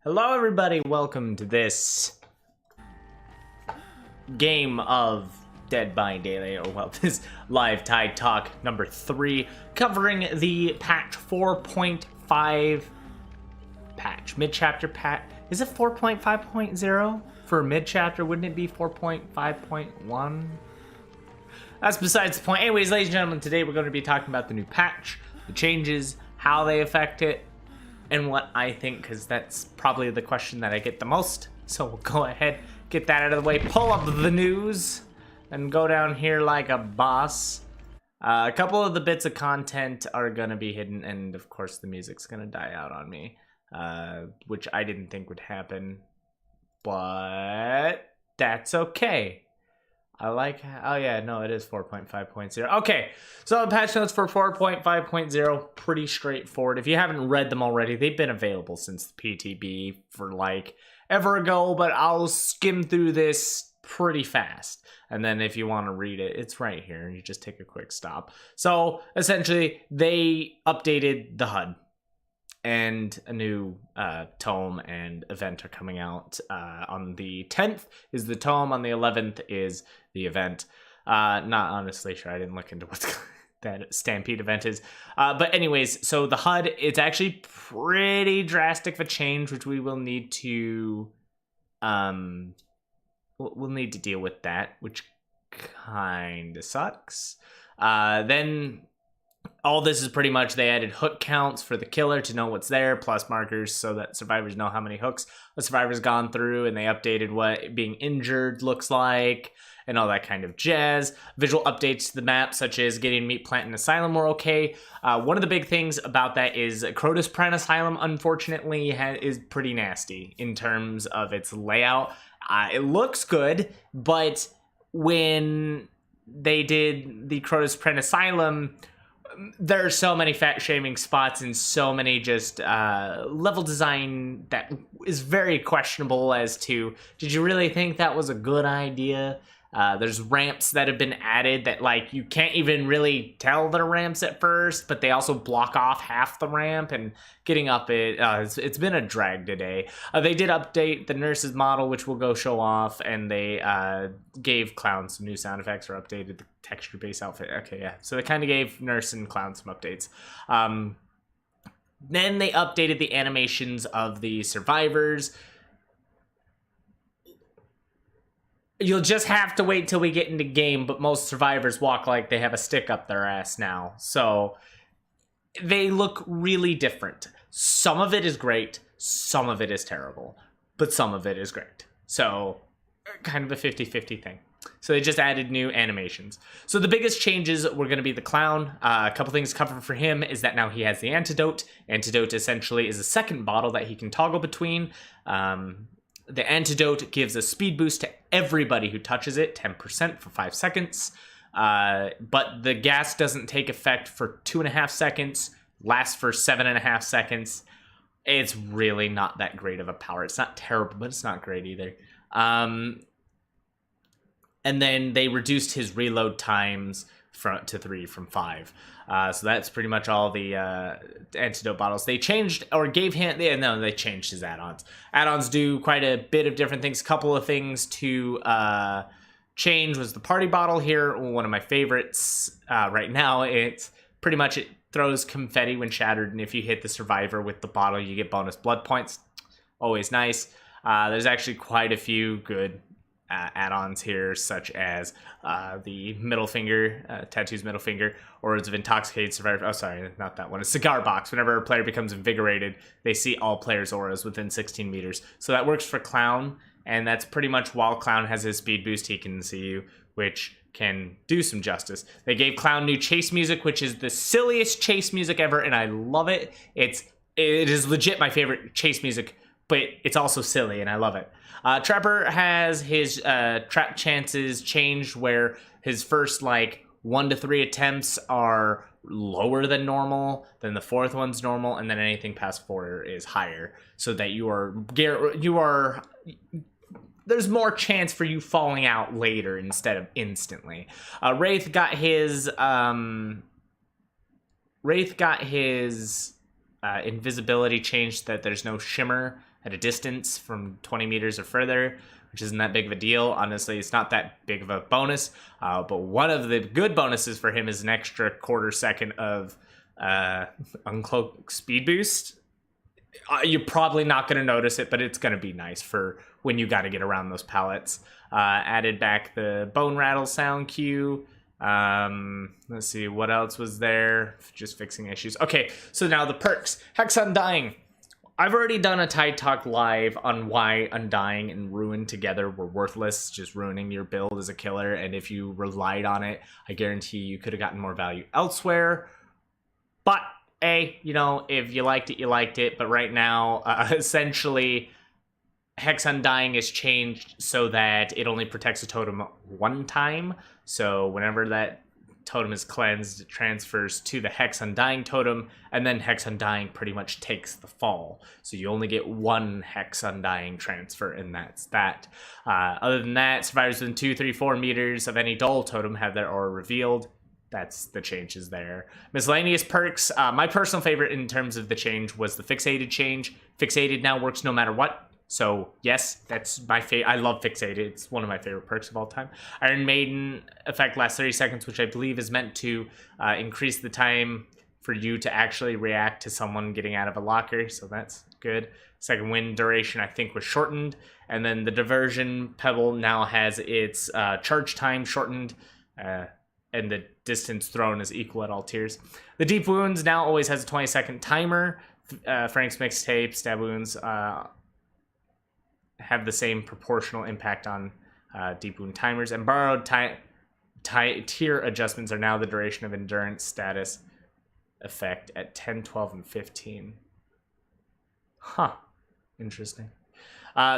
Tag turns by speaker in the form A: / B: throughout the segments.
A: Hello everybody, welcome to this game of Dead by Daylight, or well, this live Tyde Talk number 3, covering the patch 4.5 patch, mid-chapter patch. Is it 4.5.0 for mid-chapter? Wouldn't it be 4.5.1? That's besides the point. Anyways, ladies and gentlemen, today we're going to be talking about the new patch, the changes, how they affect it, and what I think, because that's probably the question that I get the most. So we'll go ahead, get that out of the way, pull up the news, and go down here like a boss. A couple of the bits of content are going to be hidden, and of course the music's going to die out on me, which I didn't think would happen, but that's okay. I like, oh yeah, no, it is 4.5.0. Okay, so the patch notes for 4.5.0, pretty straightforward. If you haven't read them already, they've been available since the PTB for like ever ago, but I'll skim through this pretty fast. And then if you want to read it, it's right here, and you just take a quick stop. So essentially, they updated the HUD. And a new tome and event are coming out. On the 10th is the tome, on the 11th is the event. Not honestly sure, I didn't look into what that Stampede event is. But anyways, so the HUD, it's actually pretty drastic of a change, which we will need to, we'll need to deal with that, which kind of sucks. Then all this is pretty much, they added hook counts for the killer to know what's there, plus markers so that survivors know how many hooks a survivor's gone through, and they updated what being injured looks like, and all that kind of jazz. Visual updates to the map, such as getting Meat Plant and Asylum, were okay. One of the big things about that is Crotus Pran Asylum, unfortunately, is pretty nasty in terms of its layout. It looks good, but when they did the Crotus Pran Asylum, there are so many fat-shaming spots and so many just level design that is very questionable as to, did you really think that was a good idea? There's ramps that have been added that, like, you can't even really tell they're ramps at first, but they also block off half the ramp, and getting up it, it's been a drag today. They did update the nurse's model, which we'll go show off, and they gave Clown some new sound effects, or updated the texture-based outfit. Okay, yeah. So they kind of gave Nurse and Clown some updates. Then they updated the animations of the survivors. You'll just have to wait till we get into game, but most survivors walk like they have a stick up their ass now. So they look really different. Some of it is great, some of it is terrible, but some of it is great. So kind of a 50-50 thing. So they just added new animations. So the biggest changes were going to be the Clown. A couple things covered for him is that now he has the Antidote. Antidote essentially is a second bottle that he can toggle between. The Antidote gives a speed boost to everybody who touches it, 10% for 5 seconds. But the gas doesn't take effect for 2.5 seconds, lasts for 7.5 seconds. It's really not that great of a power. It's not terrible, but it's not great either. And then they reduced his reload times to 3 from 5. So that's pretty much all the Antidote bottles. They changed, or gave him, they changed his add-ons. Add-ons do quite a bit of different things. A couple of things to change was the party bottle here, one of my favorites right now. It's pretty much, it throws confetti when shattered, and if you hit the survivor with the bottle, you get bonus blood points. Always nice. There's actually quite a few good add-ons here, such as the middle finger, Tattoo's middle finger, Auras of Intoxicated Survivor. Oh, sorry, not that one. A cigar box. Whenever a player becomes invigorated, they see all players' auras within 16 meters. So that works for Clown, and that's pretty much while Clown has his speed boost, he can see you, which can do some justice. They gave Clown new chase music, which is the silliest chase music ever, and I love it. It is legit my favorite chase music, but it's also silly, and I love it. Trapper has his trap chances changed, where his first, like, 1 to 3 attempts are lower than normal, then the 4th one's normal, and then anything past 4 is higher, so that there's more chance for you falling out later instead of instantly. Wraith got his invisibility changed that there's no shimmer at a distance from 20 meters or further, which isn't that big of a deal. Honestly, it's not that big of a bonus. But one of the good bonuses for him is an extra quarter second of uncloak speed boost. You're probably not going to notice it, but it's going to be nice for when you got to get around those pallets. Added back the bone rattle sound cue. Let's see, what else was there? Just fixing issues. Okay, so now the perks. Hex Undying. I've already done a Tyde Talk live on why Undying and Ruin together were worthless, just ruining your build as a killer, and if you relied on it, I guarantee you could have gotten more value elsewhere. But, you know, if you liked it, you liked it, but right now, essentially, Hex Undying is changed so that it only protects a totem one time, so whenever that totem is cleansed, it transfers to the Hex Undying totem, and then Hex Undying pretty much takes the fall. So you only get one Hex Undying transfer, and that's that. Other than that, survivors within 2, 3, 4 meters of any dull totem have their aura revealed. That's the changes there. Miscellaneous perks. My personal favorite in terms of the change was the Fixated change. Fixated now works no matter what. So, yes, that's my favorite. I love Fixated. It's one of my favorite perks of all time. Iron Maiden effect lasts 30 seconds, which I believe is meant to increase the time for you to actually react to someone getting out of a locker. So that's good. Second wind duration, I think, was shortened. And then the Diversion Pebble now has its charge time shortened. And the distance thrown is equal at all tiers. The Deep Wounds now always has a 20-second timer. Frank's Mixtape, Stab Wounds, have the same proportional impact on deep wound timers, and borrowed tier adjustments are now the duration of endurance status effect at 10, 12, and 15. Huh. Interesting.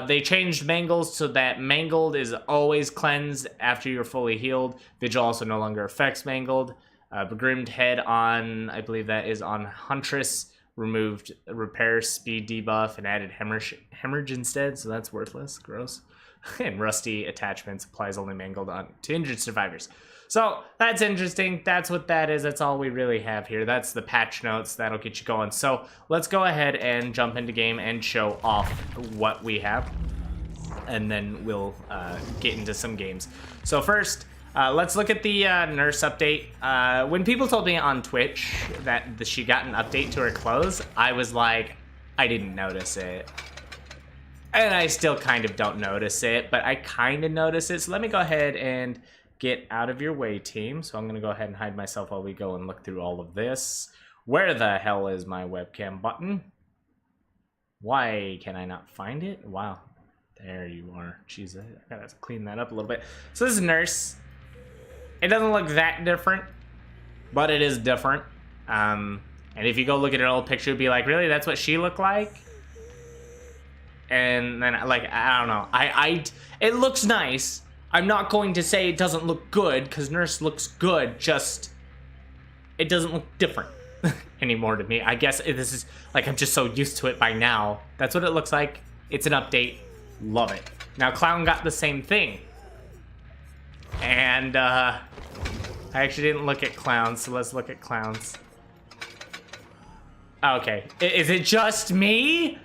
A: They changed Mangles so that Mangled is always cleansed after you're fully healed. Vigil also no longer affects Mangled. Begrimed Head on, I believe that is on Huntress, removed repair speed debuff and added hemorrhage instead, so that's worthless. Gross. And Rusty Attachments applies only Mangled on to injured survivors. So that's interesting. That's what that is. That's all we really have here. That's the patch notes. That'll get you going. So let's go ahead and jump into game and show off what we have, and then we'll get into some games. So first, let's look at the nurse update. When people told me on Twitch that she got an update to her clothes, I was like, I didn't notice it. And I still kind of don't notice it, but I kind of notice it. So let me go ahead and get out of your way, team. So I'm going to go ahead and hide myself while we go and look through all of this. Where the hell is my webcam button? Why can I not find it? Wow. There you are. Jeez, I gotta clean that up a little bit. So this is nurse. It doesn't look that different, but it is different. And if you go look at an old picture, you'd be like, really, that's what she looked like? And then, like, I don't know. It looks nice. I'm not going to say it doesn't look good, because Nurse looks good, just it doesn't look different anymore to me. I guess this is, like, I'm just so used to it by now. That's what it looks like. It's an update. Love it. Now, Clown got the same thing. And, I actually didn't look at Clowns, so let's look at Clowns. Okay. Is it just me?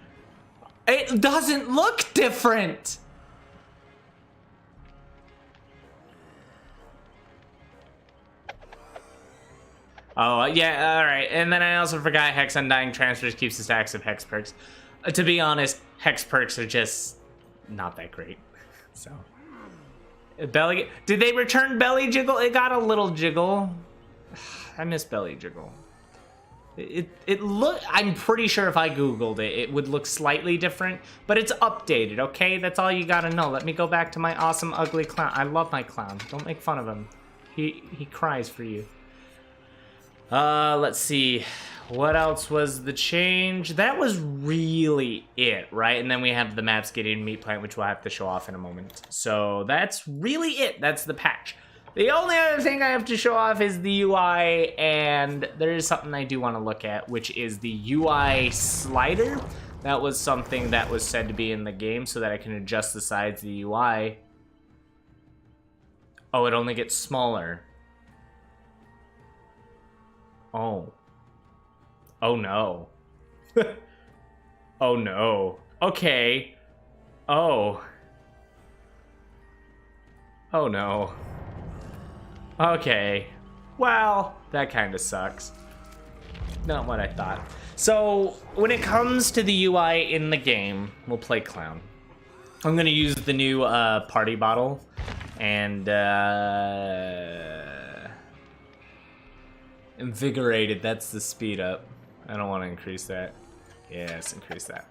A: It doesn't look different! Oh, yeah, alright. And then I also forgot Hex Undying Transfers keeps the stacks of Hex perks. To be honest, Hex perks are just not that great. So, Belly... Did they return Belly Jiggle? It got a little jiggle. I miss Belly Jiggle. It look... I'm pretty sure if I Googled it, it would look slightly different, but it's updated, okay? That's all you gotta know. Let me go back to my awesome, ugly clown. I love my clown. Don't make fun of him. He cries for you. Let's see. What else was the change? That was really it, right? And then we have the maps getting meat plant, which we'll have to show off in a moment. So that's really it. That's the patch. The only other thing I have to show off is the UI, and there is something I do want to look at, which is the UI slider. That was something that was said to be in the game so that I can adjust the sides of the UI. Oh, it only gets smaller. Oh. Oh no. Oh no. Okay. Oh. Oh no. Okay. Well, that kind of sucks. Not what I thought. So, when it comes to the UI in the game, we'll play Clown. I'm gonna use the new party bottle, and invigorated, that's the speed up. I don't want to increase that. Yes, increase that.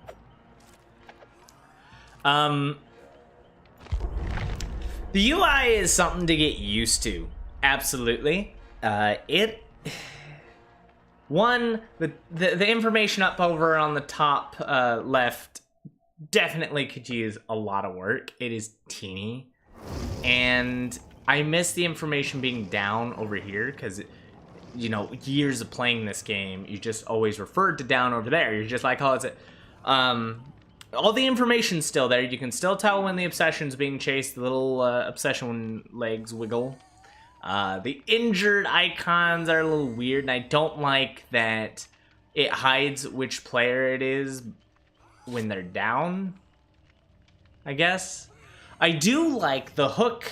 A: The UI is something to get used to. Absolutely. The information up over on the top left definitely could use a lot of work. It is teeny. And I miss the information being down over here because, you know, years of playing this game, you just always referred to down over there. You're just like, oh, it's it. All the information's still there. You can still tell when the obsession's being chased. The little obsession legs wiggle. The injured icons are a little weird, and I don't like that it hides which player it is when they're down, I guess. I do like the hook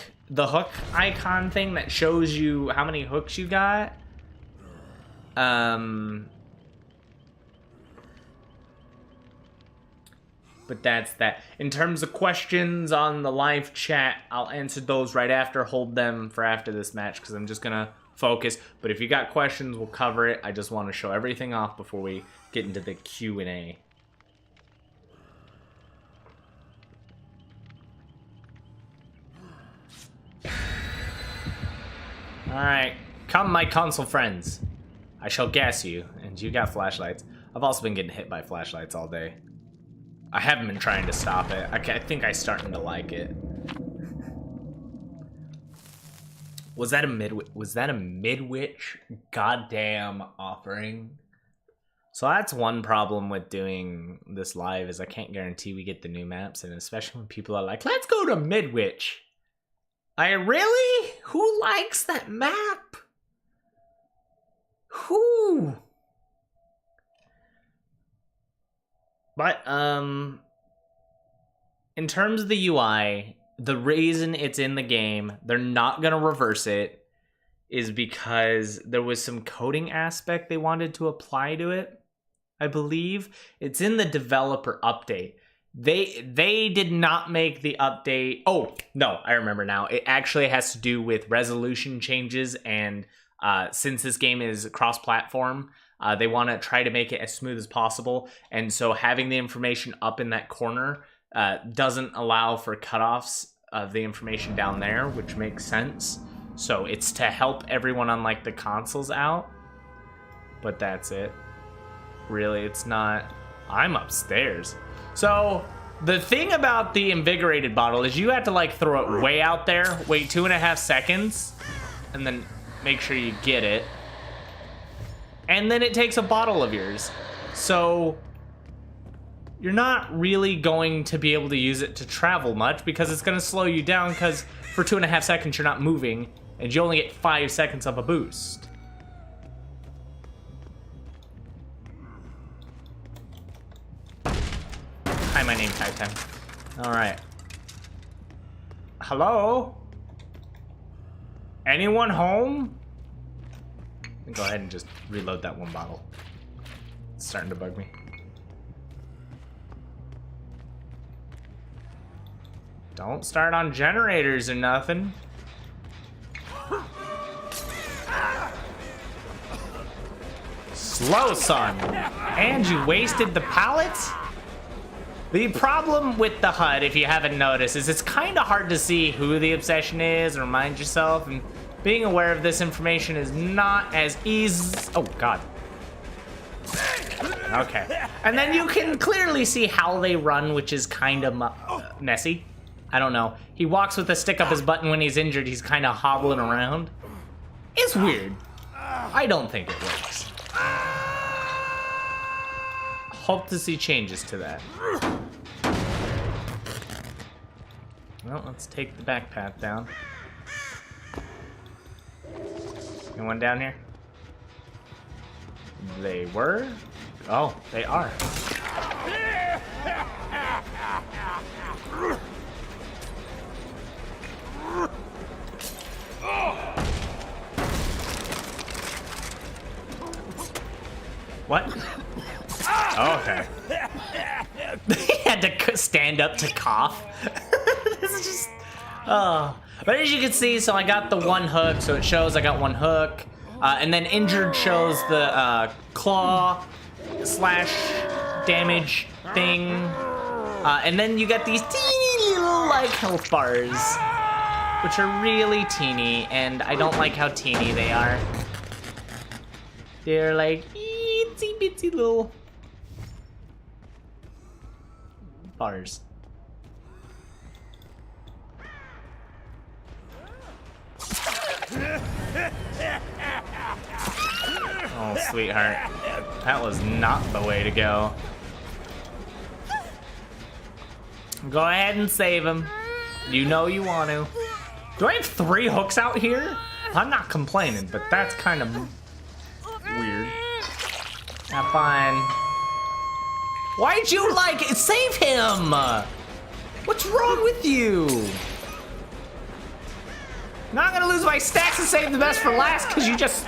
A: icon thing that shows you how many hooks you got. But that's that. In terms of questions on the live chat, I'll answer those right after. Hold them for after this match because I'm just gonna focus. But if you got questions, we'll cover it. I just want to show everything off before we get into the Q&A. Alright, come my console friends. I shall gas you, and you got flashlights. I've also been getting hit by flashlights all day. I haven't been trying to stop it. I think I'm starting to like it. Was that a MIDWICH goddamn offering? So that's one problem with doing this live is I can't guarantee we get the new maps, and especially when people are like, let's go to MIDWICH. Really? Who likes that map? Who? But, in terms of the UI, the reason it's in the game, they're not gonna reverse it, is because there was some coding aspect they wanted to apply to it, I believe. It's in the developer update. They did not make the update. Oh, no, I remember now. It actually has to do with resolution changes, and since this game is cross-platform, they want to try to make it as smooth as possible, and so having the information up in that corner doesn't allow for cutoffs of the information down there, which makes sense. So it's to help everyone on like the consoles out, but that's it. Really, it's not. I'm upstairs. So the thing about the invigorated bottle is you have to like throw it way out there, wait 2.5 seconds, and then make sure you get it. And then it takes a bottle of yours. So you're not really going to be able to use it to travel much because it's going to slow you down because for 2.5 seconds you're not moving and you only get 5 seconds of a boost. Hi, my name's Tyde. Alright. Hello? Anyone home? Go ahead and just reload that one bottle. It's starting to bug me. Don't start on generators or nothing. Slow, son. And you wasted the pallets? The problem with the HUD, if you haven't noticed, is it's kind of hard to see who the obsession is, remind yourself, and being aware of this information is not as easy. Oh, God. Okay. And then you can clearly see how they run, which is kind of messy. I don't know. He walks with a stick up his butt, and when he's injured, he's kind of hobbling around. It's weird. I don't think it works. Hope to see changes to that. Well, let's take the back path down. Anyone down here? They were? Oh, they are. What? Oh, okay. They had to stand up to cough. This is just... Oh. But as you can see, so I got the one hook, so it shows I got one hook. And then injured shows the claw slash damage thing. And then you get these teeny little like health bars, which are really teeny, and I don't like how teeny they are. They're like itsy bitsy little bars. Oh, sweetheart. That was not the way to go. Go ahead and save him. You know you want to. Do I have 3 hooks out here? I'm not complaining, but that's kind of weird. Have fun. Why'd you save him? What's wrong with you? Now I'm gonna lose my stacks and save the best for last because you just...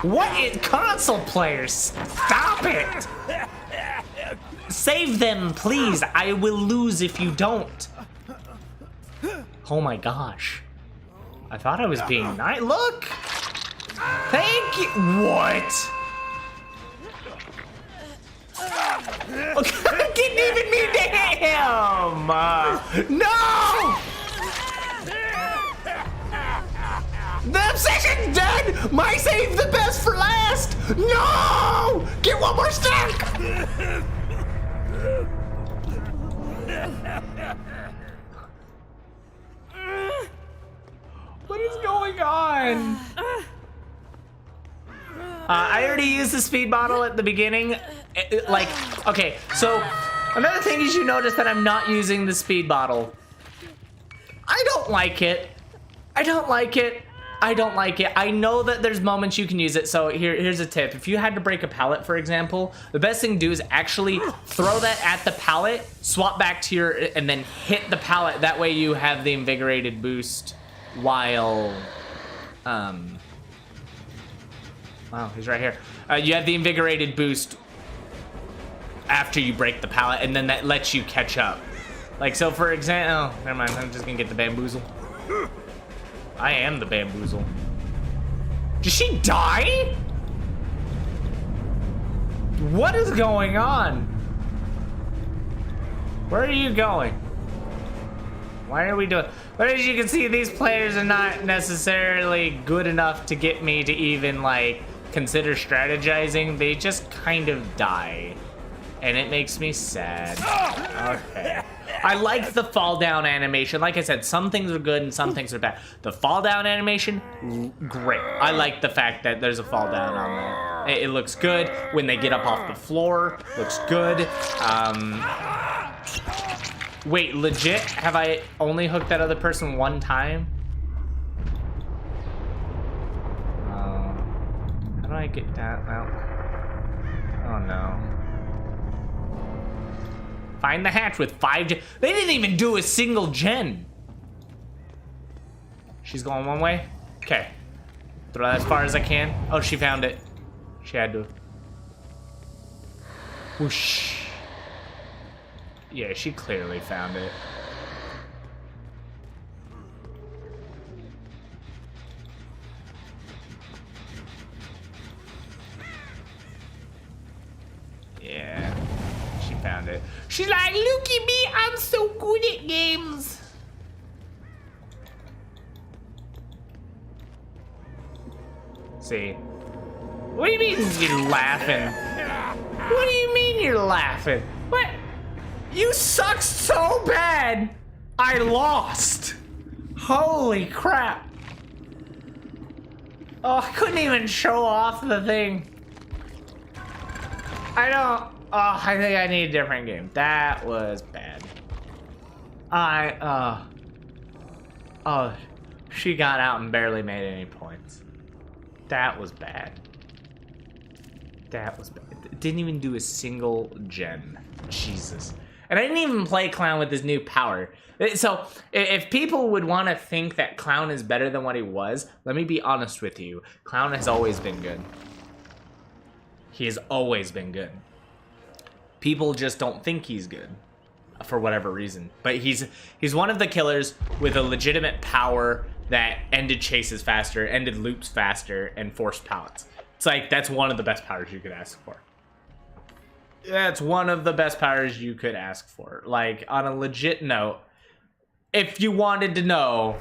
A: What is console players? Stop it! Save them, please. I will lose if you don't. Oh my gosh. I thought I was being nice. Look! Thank you. What? Okay, didn't even mean to hit him. No! The obsession's dead! My save the best for last! No! Get one more stack! What is going on? I already used the speed bottle at the beginning. Okay, so another thing is you notice that I'm not using the speed bottle. I don't like it. I don't like it. I don't like it. I know that there's moments you can use it, so here's a tip. If you had to break a pallet, for example, the best thing to do is actually throw that at the pallet, swap back to your, and then hit the pallet. That way you have the invigorated boost while, wow, he's right here. You have the invigorated boost after you break the pallet, and then that lets you catch up. Like, so for example, oh, never mind, I'm just gonna get the bamboozle. I am the bamboozle. Did she die? What is going on? Where are you going? Why are we doing? But as you can see, these players are not necessarily good enough to get me to even like consider strategizing. They just kind of die. And it makes me sad. Okay. I like the fall down animation. Like I said, some things are good and some things are bad. The fall down animation, great. I like the fact that there's a fall down on there. It looks good. When they get up off the floor, looks good. Wait, legit? Have I only hooked that other person one time? How do I get that out? Oh no. Find the hatch with 5 gen. They didn't even do a single gen. She's going one way? Okay. Throw that as far as I can. Oh, she found it. She had to. Whoosh. Yeah, she clearly found it. Yeah. She found it. She's like, look at me, I'm so good at games. See? What do you mean you're laughing? What do you mean you're laughing? What? You sucked so bad, I lost. Holy crap. Oh, I couldn't even show off the thing. I think I need a different game. That was bad. Oh, she got out and barely made any points. That was bad. That was bad. didn't even do a single gen. Jesus. And I didn't even play Clown with his new power. So, if people would want to think that Clown is better than what he was, let me be honest with you. Clown has always been good. He has always been good. People just don't think he's good for whatever reason. But he's one of the killers with a legitimate power that ended chases faster, ended loops faster, and forced pallets. It's like, that's one of the best powers you could ask for. That's one of the best powers you could ask for. Like, on a legit note, if you wanted to know,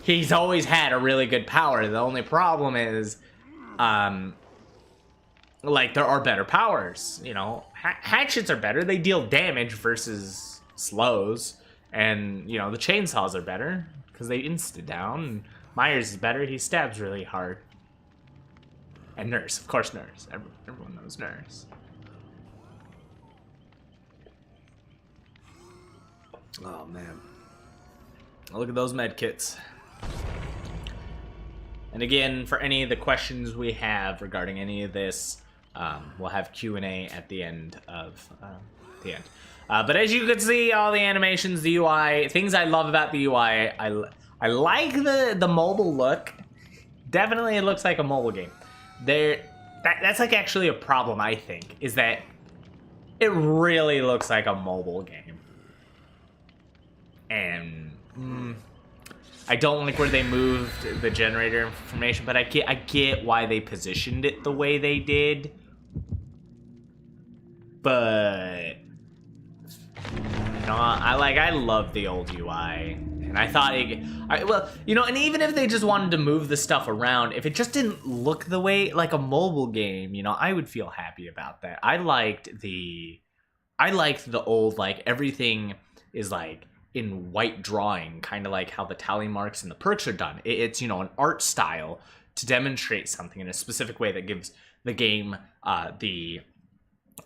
A: he's always had a really good power. The only problem is, like, there are better powers, you know. Hatchets are better. They deal damage versus slows. And, you know, the chainsaws are better because they insta down. And Myers is better. He stabs really hard. And Nurse. Of course, Nurse. Everyone knows Nurse. Oh, man. Look at those med kits. And again, for any of the questions we have regarding any of this, we'll have Q&A at the end of the end. But as you can see, all the animations, the UI, things I love about the UI, I like the mobile look. Definitely it looks like a mobile game. That's like actually a problem, I think, is that it really looks like a mobile game. And I don't like where they moved the generator information, but I get why they positioned it the way they did. But no, I love the old UI, and I thought well, you know, and even if they just wanted to move the stuff around, if it just didn't look the way like a mobile game, you know, I would feel happy about that. I liked the old, like, everything is like in white drawing, kind of like how the tally marks and the perks are done. It's, you know, an art style to demonstrate something in a specific way that gives the game the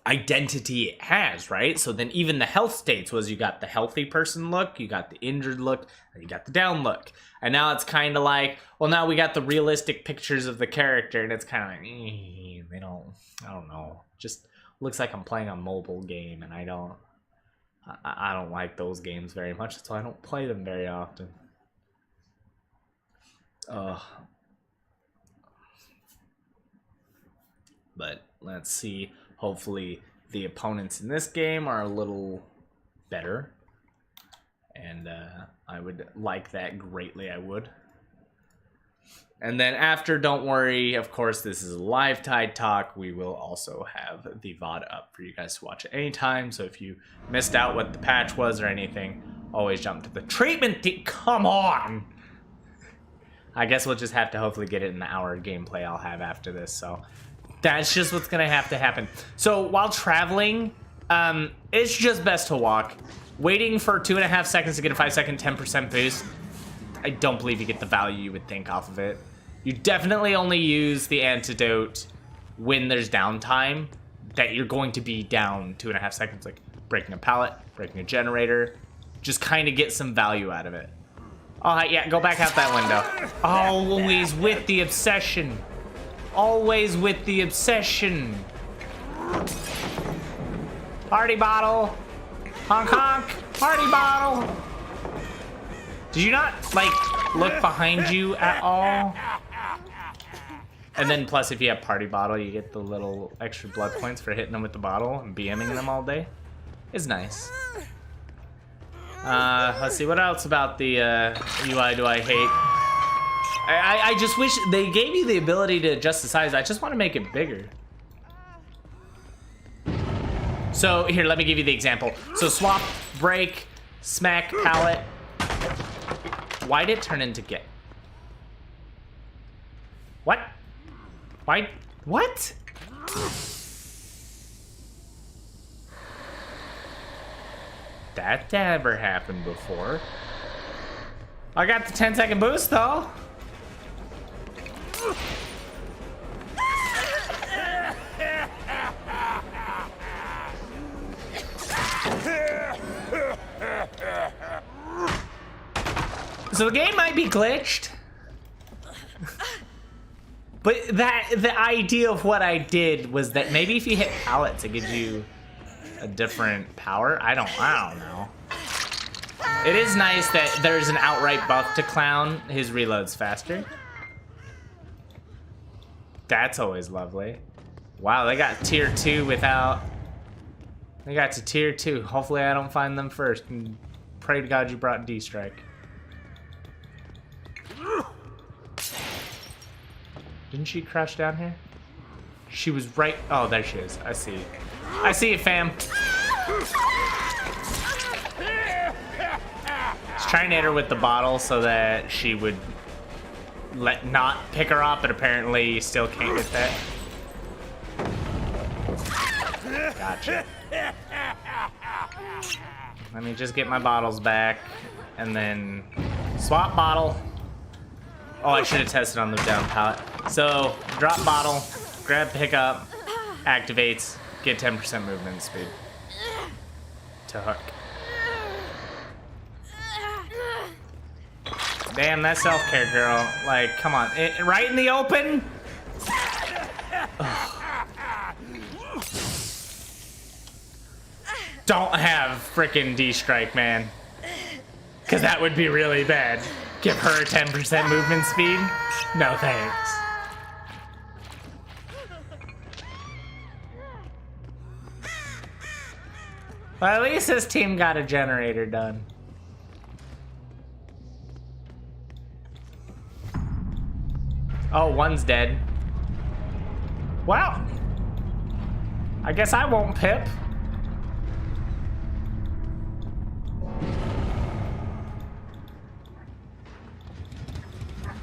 A: identity it has, right? So then even the health states was, you got the healthy person look, you got the injured look, and you got the down look. And now it's kind of like, well, now we got the realistic pictures of the character, and it's kind of like, I don't know. Just looks like I'm playing a mobile game, and I don't like those games very much, so I don't play them very often. But let's see. Hopefully the opponents in this game are a little better. And I would like that greatly, I would. And then after, don't worry, of course, this is a live Tyde Talk. We will also have the VOD up for you guys to watch at any time. So if you missed out what the patch was or anything, always jump to the treatment team. Come on! I guess we'll just have to hopefully get it in the hour gameplay I'll have after this. So that's just what's going to have to happen. So while traveling, it's just best to walk. Waiting for 2.5 seconds to get a 5-second 10% boost, I don't believe you get the value you would think off of it. You definitely only use the antidote when there's downtime, that you're going to be down 2.5 seconds, like breaking a pallet, breaking a generator. Just kind of get some value out of it. Oh, yeah, go back out that window. Always with the obsession. Always with the obsession. Party bottle. Honk honk. Party bottle. Did you not, like, look behind you at all? And then plus, if you have party bottle, you get the little extra blood points for hitting them with the bottle and BMing them all day. It's nice. Let's see, what else about the UI do I hate? I just wish they gave you the ability to adjust the size. I just want to make it bigger. So here, let me give you the example. So swap, break, smack, pallet. Why did it turn into get? What? Why? What? That never happened before. I got the 10-second boost though. So the game might be glitched. But the idea of what I did was that maybe if you hit pallets, it gives you a different power. I don't know. It is nice that there's an outright buff to Clown. His reload's faster. That's always lovely. Wow, they got tier 2 without... They got to tier 2. Hopefully I don't find them first. And pray to God you brought D-Strike. Didn't she crouch down here? She was right... Oh, there she is. I see you. I see you, fam. I was trying to hit her with the bottle so that she would not pick her up, but apparently you still can't get that. Gotcha. Let me just get my bottles back and then swap bottle. Oh, I should have tested on the down pallet. So, drop bottle, grab pickup, activates, get 10% movement speed. To hook. Damn, that self-care girl. Like, come on. Right in the open? Ugh. Don't have frickin' D-Strike, man. Because that would be really bad. Give her 10% movement speed? No thanks. Well, at least this team got a generator done. Oh, one's dead. Well, I guess I won't pip.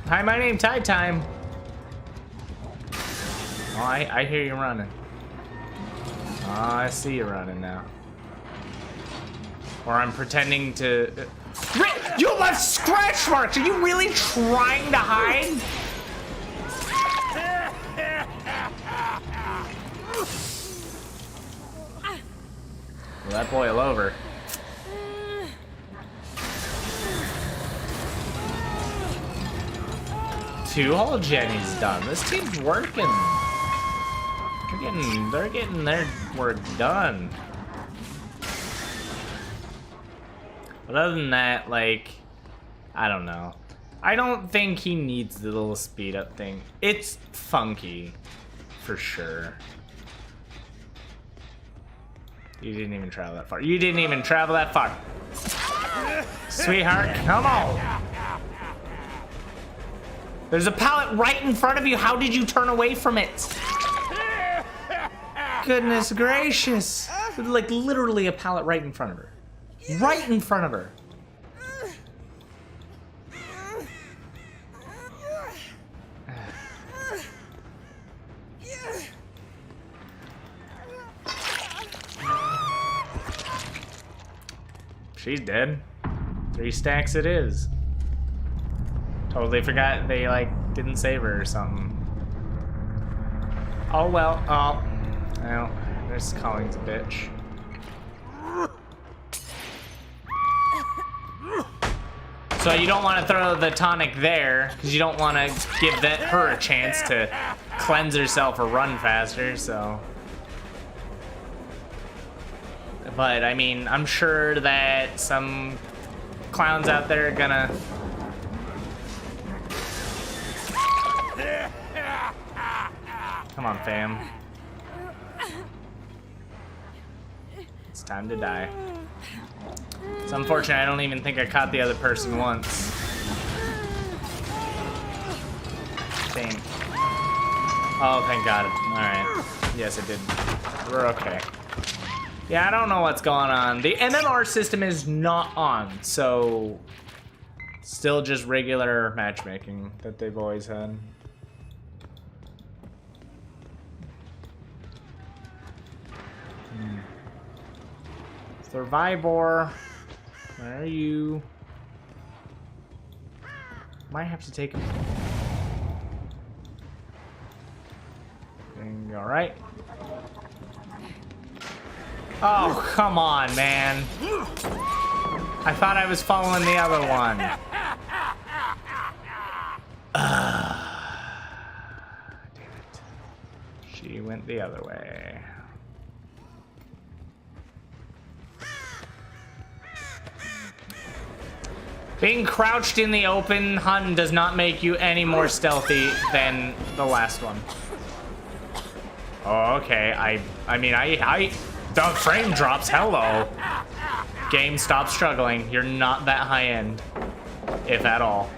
A: Hi, my name's Tyde Time. Oh, I hear you running. Oh, I see you running now. Or I'm pretending to... You left scratch marks! Are you really trying to hide? Well, that boil over. Two-hole Jenny's done. This team's working. They're getting their work done. But other than that, like, I don't know. I don't think he needs the little speed up thing. It's funky, for sure. You didn't even travel that far. You didn't even travel that far. Sweetheart, come on. There's a pallet right in front of you. How did you turn away from it? Goodness gracious. Like literally a pallet right in front of her. Right in front of her. She's dead. 3 stacks it is. Totally forgot they, like, didn't save her or something. Oh, well. Oh. Well, there's Colling's a bitch. So you don't want to throw the tonic there, because you don't want to give her a chance to cleanse herself or run faster, so... But, I mean, I'm sure that some clowns out there are gonna... Come on, fam. It's time to die. It's unfortunate I don't even think I caught the other person once. Dang. Oh, thank God. Alright. Yes, it did. We're okay. Yeah, I don't know what's going on. The MMR system is not on, so... Still just regular matchmaking that they've always had. Survivor, where are you? Might have to take him. All right. Oh, come on, man. I thought I was following the other one. went the other way. Being crouched in the open, hun, does not make you any more stealthy than the last one. Oh, okay. I mean, the frame drops. Hello. Game, stop struggling. You're not that high end, if at all.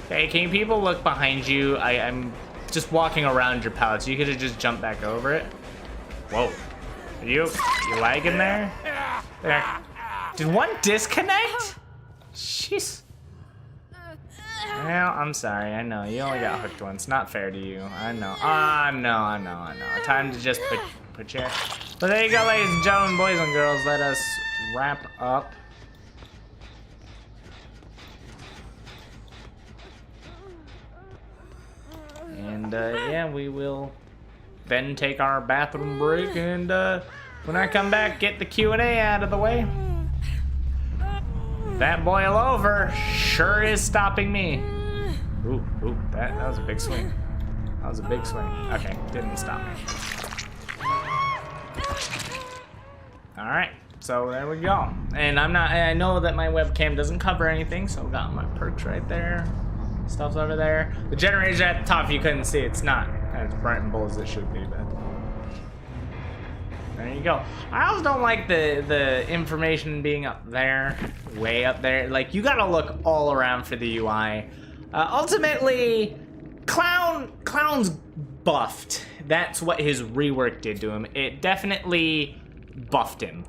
A: Okay, can people look behind you? I'm just walking around your pallets. You could have just jumped back over it. Whoa. You lagging there? There. Did one disconnect? Jeez. Well, I'm sorry. I know you only got hooked once. Not fair to you. I know. I know. Time to just put you. But there you go, ladies and gentlemen, boys and girls. Let us wrap up. And yeah, we will then take our bathroom break, and when I come back, get the Q&A out of the way. That boil over sure is stopping me. Ooh, that was a big swing. That was a big swing. Okay, didn't stop me. All right, so there we go. And I know that my webcam doesn't cover anything, so I got my perks right there. Stuff's over there. The generator at the top, if you couldn't see, it's not as bright and bold as it should be, but there you go. I also don't like the information being up there, way up there. Like, you gotta look all around for the UI. Ultimately, Clown's buffed. That's what his rework did to him. It definitely buffed him.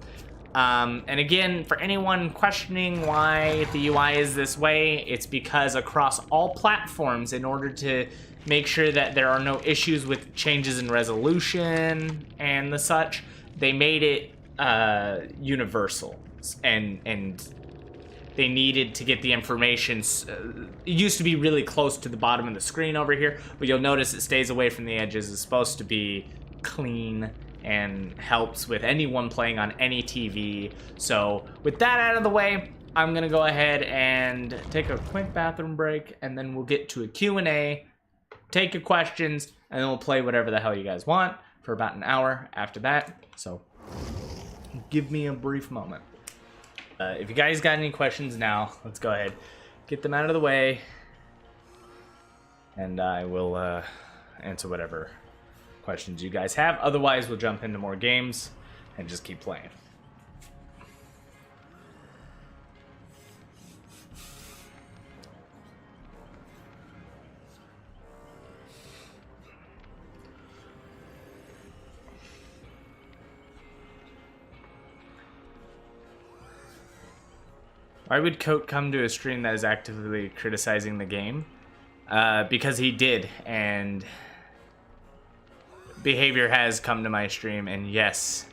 A: And again, for anyone questioning why the UI is this way, it's because across all platforms, in order to make sure that there are no issues with changes in resolution and the such, they made it universal, and they needed to get the information. It used to be really close to the bottom of the screen over here, but you'll notice it stays away from the edges. It's supposed to be clean and helps with anyone playing on any TV. So with that out of the way, I'm gonna go ahead and take a quick bathroom break, and then we'll get to a Q&A, take your questions, and then we'll play whatever the hell you guys want for about an hour after that. So give me a brief moment. If you guys got any questions now, let's go ahead, get them out of the way, and I will answer whatever questions you guys have. Otherwise, we'll jump into more games and just keep playing. Why would Coat come to a stream that is actively criticizing the game? Because he did, and Behavior has come to my stream, and yes,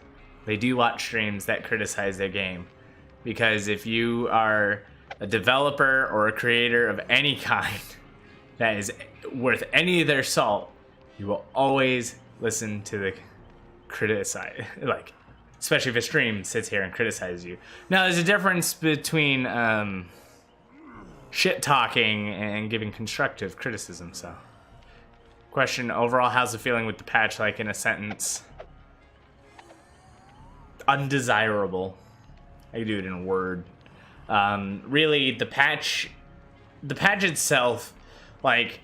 A: they do watch streams that criticize their game. Because if you are a developer or a creator of any kind that is worth any of their salt, you will always listen to the criticize, like, especially if a stream sits here and criticizes you. Now, there's a difference between shit talking and giving constructive criticism. So, question overall: how's the feeling with the patch? Like in a sentence, undesirable. I could do it in a word. Really, the patch itself, like,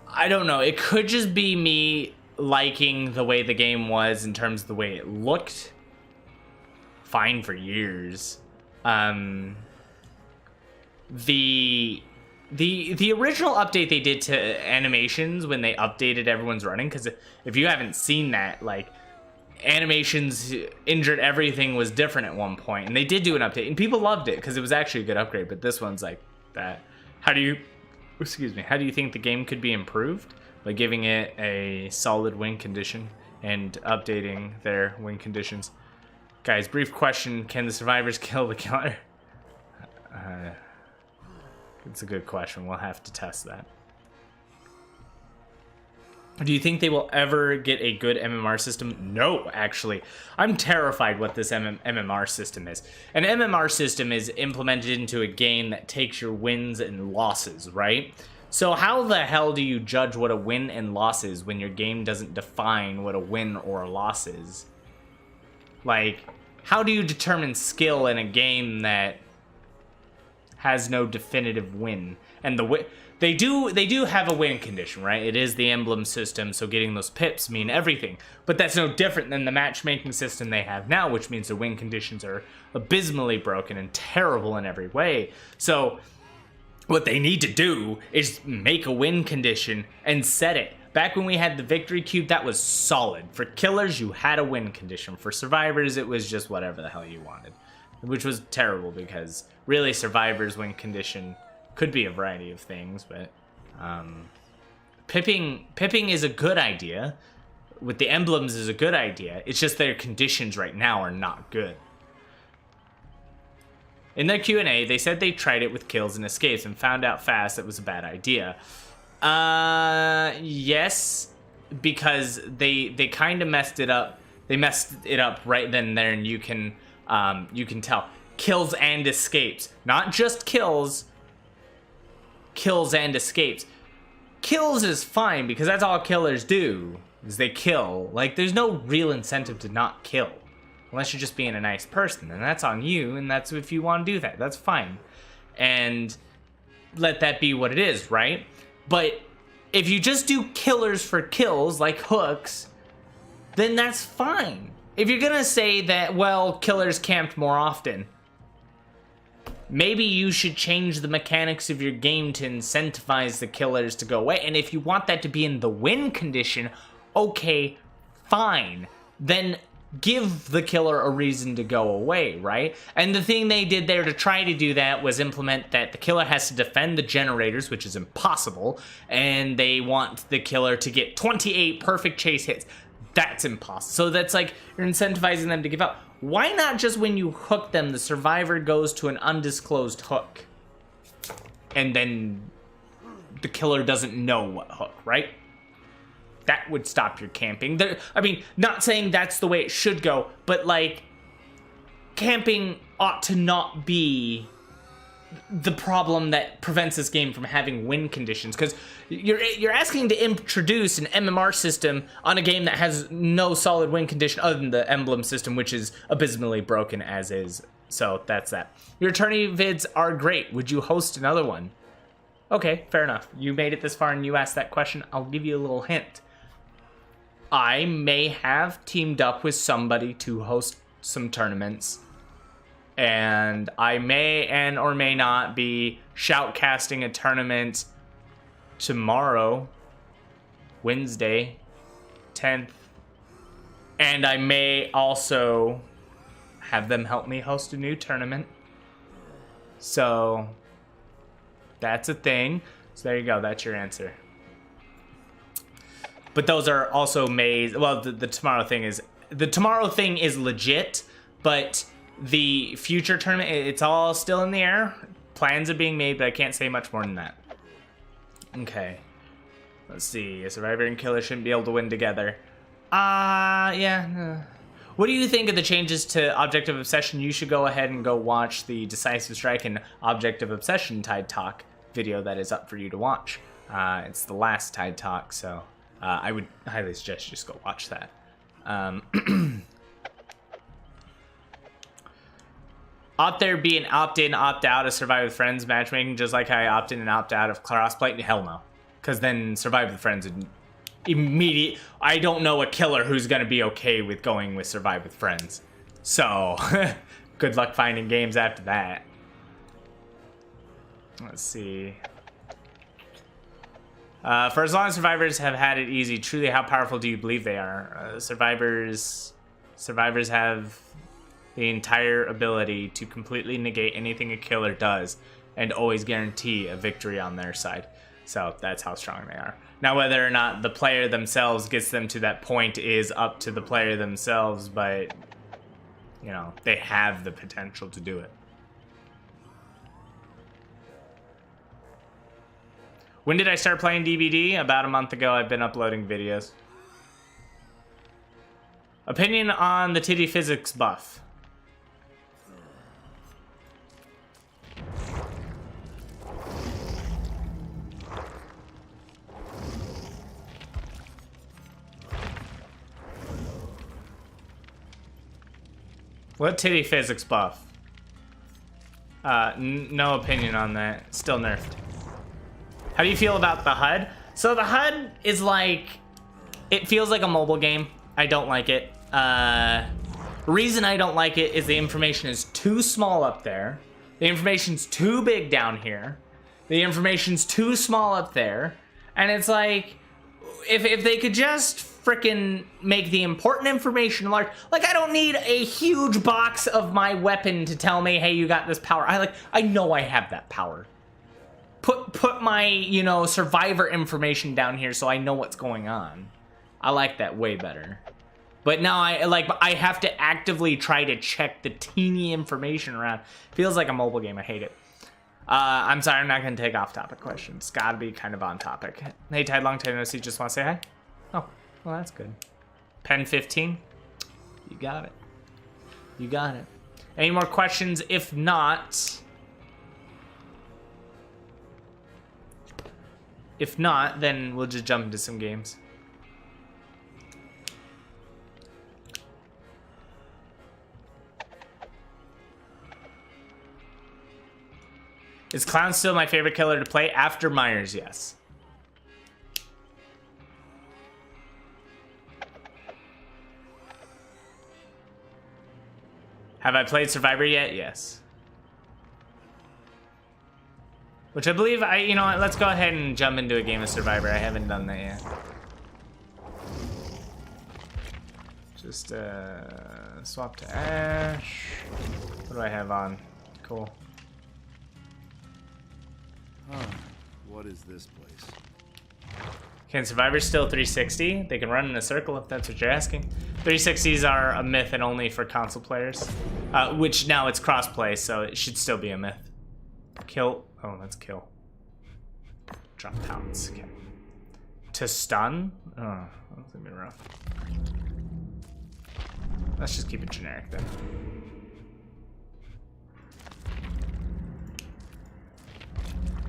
A: I don't know. It could just be me liking the way the game was in terms of the way it looked. Fine for years. The original update they did to animations when they updated everyone's running, because if you haven't seen that, like, animations, injured everything was different at one point, and they did do an update, and people loved it because it was actually a good upgrade. But this one's like that. How do you think the game could be improved? By giving it a solid win condition and updating their win conditions. Guys, brief question: can the survivors kill the killer? It's a good question. We'll have to test that. Do you think they will ever get a good MMR system? No, actually. I'm terrified what this MMR system is. An MMR system is implemented into a game that takes your wins and losses, right? So how the hell do you judge what a win and loss is when your game doesn't define what a win or a loss is? Like, how do you determine skill in a game that has no definitive win? And they do have a win condition, right? It is the emblem system, so getting those pips mean everything. But that's no different than the matchmaking system they have now, which means the win conditions are abysmally broken and terrible in every way. So what they need to do is make a win condition and set it. Back when we had the victory cube, that was solid. For killers, you had a win condition. For survivors, it was just whatever the hell you wanted, which was terrible because really survivors' win condition could be a variety of things, but pipping is a good idea. With the emblems is a good idea. It's just their conditions right now are not good. In their Q&A, they said they tried it with kills and escapes and found out fast it was a bad idea. Yes, because they kind of messed it up. They messed it up right then and there, and you can tell. Kills and escapes. Not just kills and escapes. Kills is fine because that's all killers do, is they kill. Like, there's no real incentive to not kill. Unless you're just being a nice person, and that's on you, and that's if you want to do that, that's fine. And let that be what it is, right? But if you just do killers for kills, like hooks, then that's fine. If you're gonna say that, well, killers camped more often, maybe you should change the mechanics of your game to incentivize the killers to go away. And if you want that to be in the win condition, okay, fine. Then give the killer a reason to go away, right? And the thing they did there to try to do that was implement that the killer has to defend the generators, which is impossible, and they want the killer to get 28 perfect chase hits. That's impossible. So that's like, you're incentivizing them to give up. Why not just when you hook them, the survivor goes to an undisclosed hook, and then the killer doesn't know what hook, right? That would stop your camping. I mean, not saying that's the way it should go, but like, camping ought to not be the problem that prevents this game from having win conditions, because you're asking to introduce an MMR system on a game that has no solid win condition other than the emblem system, which is abysmally broken as is. So that's that. Your attorney vids are great. Would you host another one? Okay, fair enough. You made it this far and you asked that question. I'll give you a little hint. I may have teamed up with somebody to host some tournaments, and I may and or may not be shoutcasting a tournament tomorrow, Wednesday, 10th, and I may also have them help me host a new tournament. So that's a thing. So there you go. That's your answer. But those are also made. Well, the tomorrow thing is legit, but the future tournament, it's all still in the air. Plans are being made, but I can't say much more than that. Okay. Let's see. A survivor and killer shouldn't be able to win together. Yeah. What do you think of the changes to Object of Obsession? You should go ahead and go watch the Decisive Strike and Object of Obsession Tyde Talk video that is up for you to watch. It's the last Tyde Talk, so I would highly suggest you just go watch that. Opt there be an opt-in, opt-out of Survive with Friends matchmaking, just like I opt in and opt out of crossplay? Hell no. Because then Survive with Friends would immediate. I don't know a killer who's going to be okay with going with Survive with Friends. So, good luck finding games after that. Let's see. For as long as survivors have had it easy, truly how powerful do you believe they are? Survivors have the entire ability to completely negate anything a killer does and always guarantee a victory on their side. So that's how strong they are. Now, whether or not the player themselves gets them to that point is up to the player themselves, but, you know, they have the potential to do it. When did I start playing DBD? About a month ago. I've been uploading videos. Opinion on the titty physics buff. What titty physics buff? No opinion on that. Still nerfed. How do you feel about the HUD? So the HUD is like, it feels like a mobile game. I don't like it. Reason I don't like it is the information is too small up there. The information's too big down here. The information's too small up there. And it's like, if they could just frickin' make the important information large. Like, I don't need a huge box of my weapon to tell me, hey, you got this power. I know I have that power. Put my, you know, survivor information down here so I know what's going on. I like that way better. But now I have to actively try to check the teeny information around. Feels like a mobile game. I hate it. I'm sorry, I'm not gonna take off-topic questions. It's gotta be kind of on topic. Hey, Tyde, long time no see. Just want to say hi. Oh, well, that's good. Pen 15. You got it. You got it. Any more questions? If not, then we'll just jump into some games. Is Clown still my favorite killer to play? After Myers, yes. Have I played Survivor yet? Yes. Which I believe you know what, let's go ahead and jump into a game of Survivor. I haven't done that yet. Just swap to Ash. What do I have on? Cool.
B: Huh. What is this place?
A: Can Survivor still 360? They can run in a circle if that's what you're asking. 360s are a myth and only for console players. Which now it's crossplay, so it should still be a myth. Kill. Oh, that's kill. Drop pounds. Okay. To stun? Oh, that's gonna be rough. Let's just keep it generic then.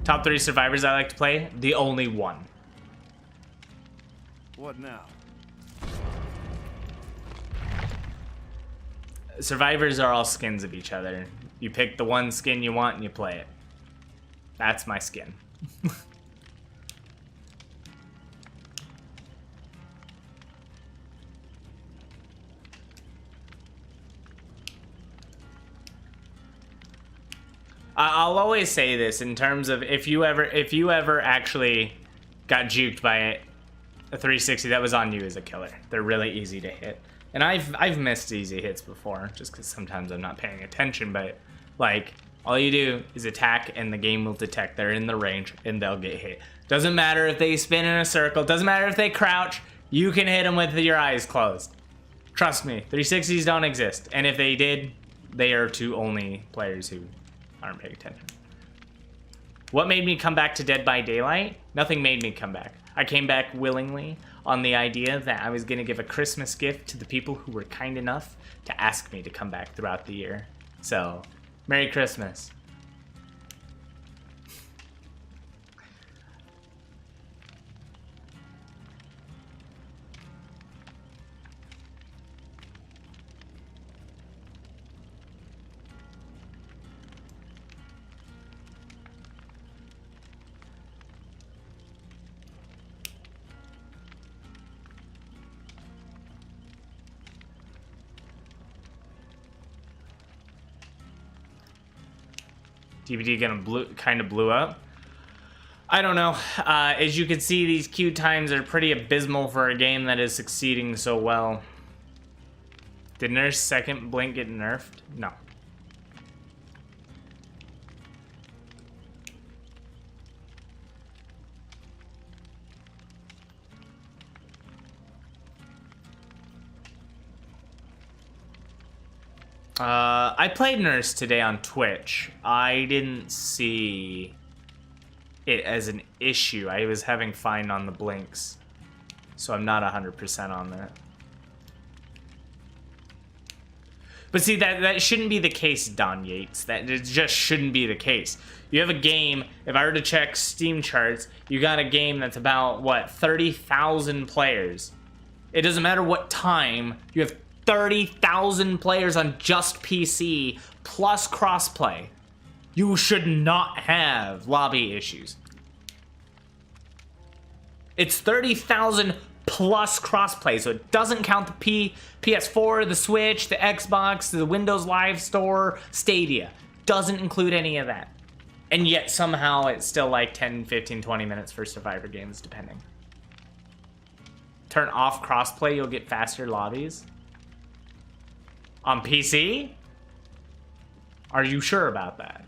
A: Top 3 survivors I like to play, the only one.
B: What now?
A: Survivors are all skins of each other. You pick the one skin you want and you play it. That's my skin. I'll always say this in terms of if you ever actually got juked by a 360, that was on you as a killer. They're really easy to hit. And I've missed easy hits before just because sometimes I'm not paying attention, but like all you do is attack and the game will detect they're in the range and they'll get hit. Doesn't matter if they spin in a circle, doesn't matter if they crouch, you can hit them with your eyes closed. Trust me, 360s don't exist. And if they did, they are to only players who aren't paying attention. What made me come back to Dead by Daylight? Nothing made me come back. I came back willingly on the idea that I was going to give a Christmas gift to the people who were kind enough to ask me to come back throughout the year. So, Merry Christmas. DVD kind of blew up. I don't know. As you can see, these queue times are pretty abysmal for a game that is succeeding so well. Did Nurse second blink get nerfed? No. I played Nurse today on Twitch. I didn't see it as an issue. I was having fine on the blinks. So I'm not 100% on that. But see, that shouldn't be the case, Don Yates. That it just shouldn't be the case. You have a game, if I were to check Steam charts, you got a game that's about, what, 30,000 players. It doesn't matter what time, you have 30,000 players on just PC plus crossplay. You should not have lobby issues. It's 30,000 plus crossplay, so it doesn't count the PS4, the Switch, the Xbox, the Windows Live Store, Stadia. Doesn't include any of that. And yet somehow it's still like 10, 15, 20 minutes for Survivor games, depending. Turn off crossplay, you'll get faster lobbies. On PC? Are you sure about that?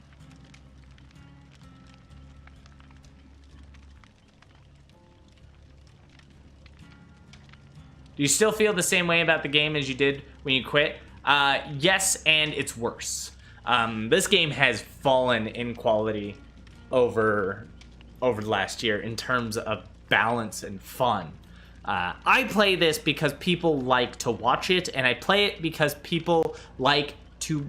A: Do you still feel the same way about the game as you did when you quit? Yes, and it's worse. This game has fallen in quality over the last year in terms of balance and fun. I play this because people like to watch it, and I play it because people like to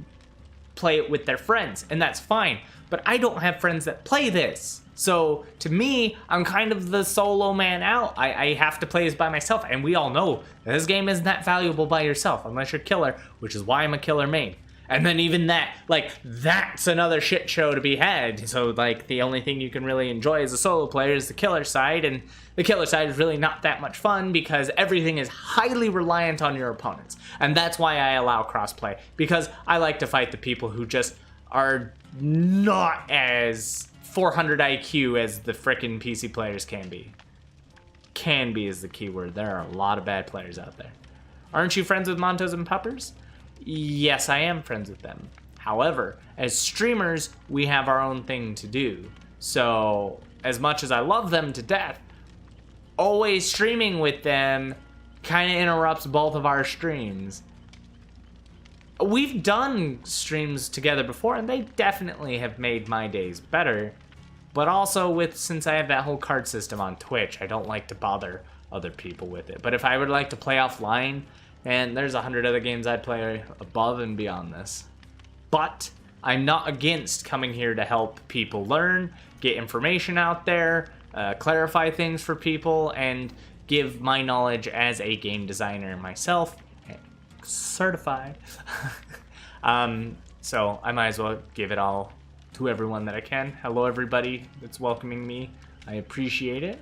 A: play it with their friends, and that's fine. But I don't have friends that play this. So to me, I'm kind of the solo man out. I have to play this by myself, and we all know this game isn't that valuable by yourself unless you're killer, which is why I'm a killer main. And then even that, like, that's another shit show to be had. So, like, the only thing you can really enjoy as a solo player is the killer side, and the killer side is really not that much fun because everything is highly reliant on your opponents. And that's why I allow crossplay, because I like to fight the people who just are not as 400 IQ as the frickin' PC players can be. Can be is the key word. There are a lot of bad players out there. Aren't you friends with Montos and Puppers? Yes, I am friends with them. However, as streamers, we have our own thing to do. So, as much as I love them to death, always streaming with them kind of interrupts both of our streams. We've done streams together before, and they definitely have made my days better. But also, since I have that whole card system on Twitch, I don't like to bother other people with it. But if I would like to play offline, and there's 100 other games I'd play above and beyond this. But I'm not against coming here to help people learn, get information out there, clarify things for people, and give my knowledge as a game designer myself, certified. So I might as well give it all to everyone that I can. Hello everybody that's welcoming me. I appreciate it.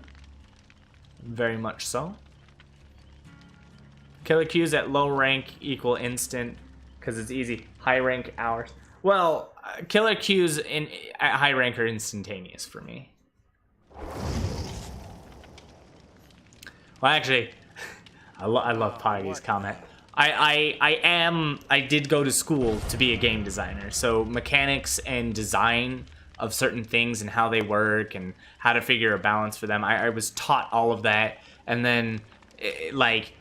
A: Very much so. Killer queues at low rank equal instant because it's easy. High rank hours. Well, killer queues at high rank are instantaneous for me. Well, actually, I love Tyde's comment. I did go to school to be a game designer, so mechanics and design of certain things and how they work and how to figure a balance for them. I was taught all of that, and then like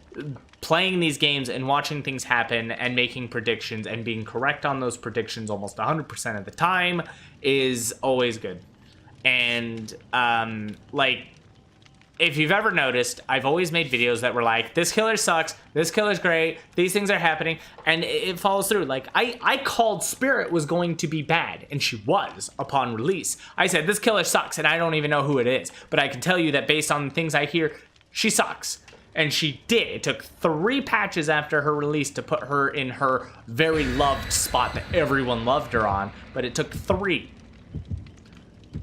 A: playing these games and watching things happen and making predictions and being correct on those predictions almost 100% of the time is always good. And like, if you've ever noticed, I've always made videos that were like, this killer sucks, this killer's great, these things are happening, and it follows through. Like, I called Spirit was going to be bad, and she was upon release. I said, this killer sucks, and I don't even know who it is, but I can tell you that based on the things I hear, she sucks. And she did. It took 3 patches after her release to put her in her very loved spot that everyone loved her on, but it took 3.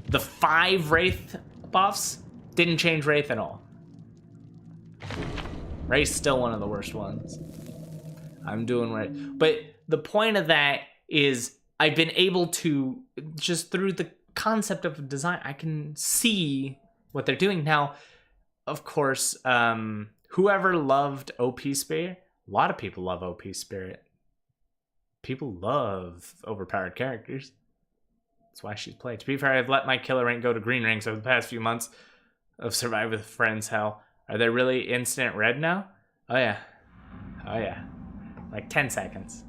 A: The 5 Wraith buffs didn't change Wraith at all. Wraith's still one of the worst ones. I'm doing right. But the point of that is I've been able to, just through the concept of design, I can see what they're doing. Now, of course, whoever loved OP Spirit, a lot of people love OP Spirit. People love overpowered characters. That's why she's played. To be fair, I've let my killer rank go to green ranks over the past few months of Survive with Friends. Hell, are they really instant red now? Oh yeah. Oh yeah. Like 10 seconds.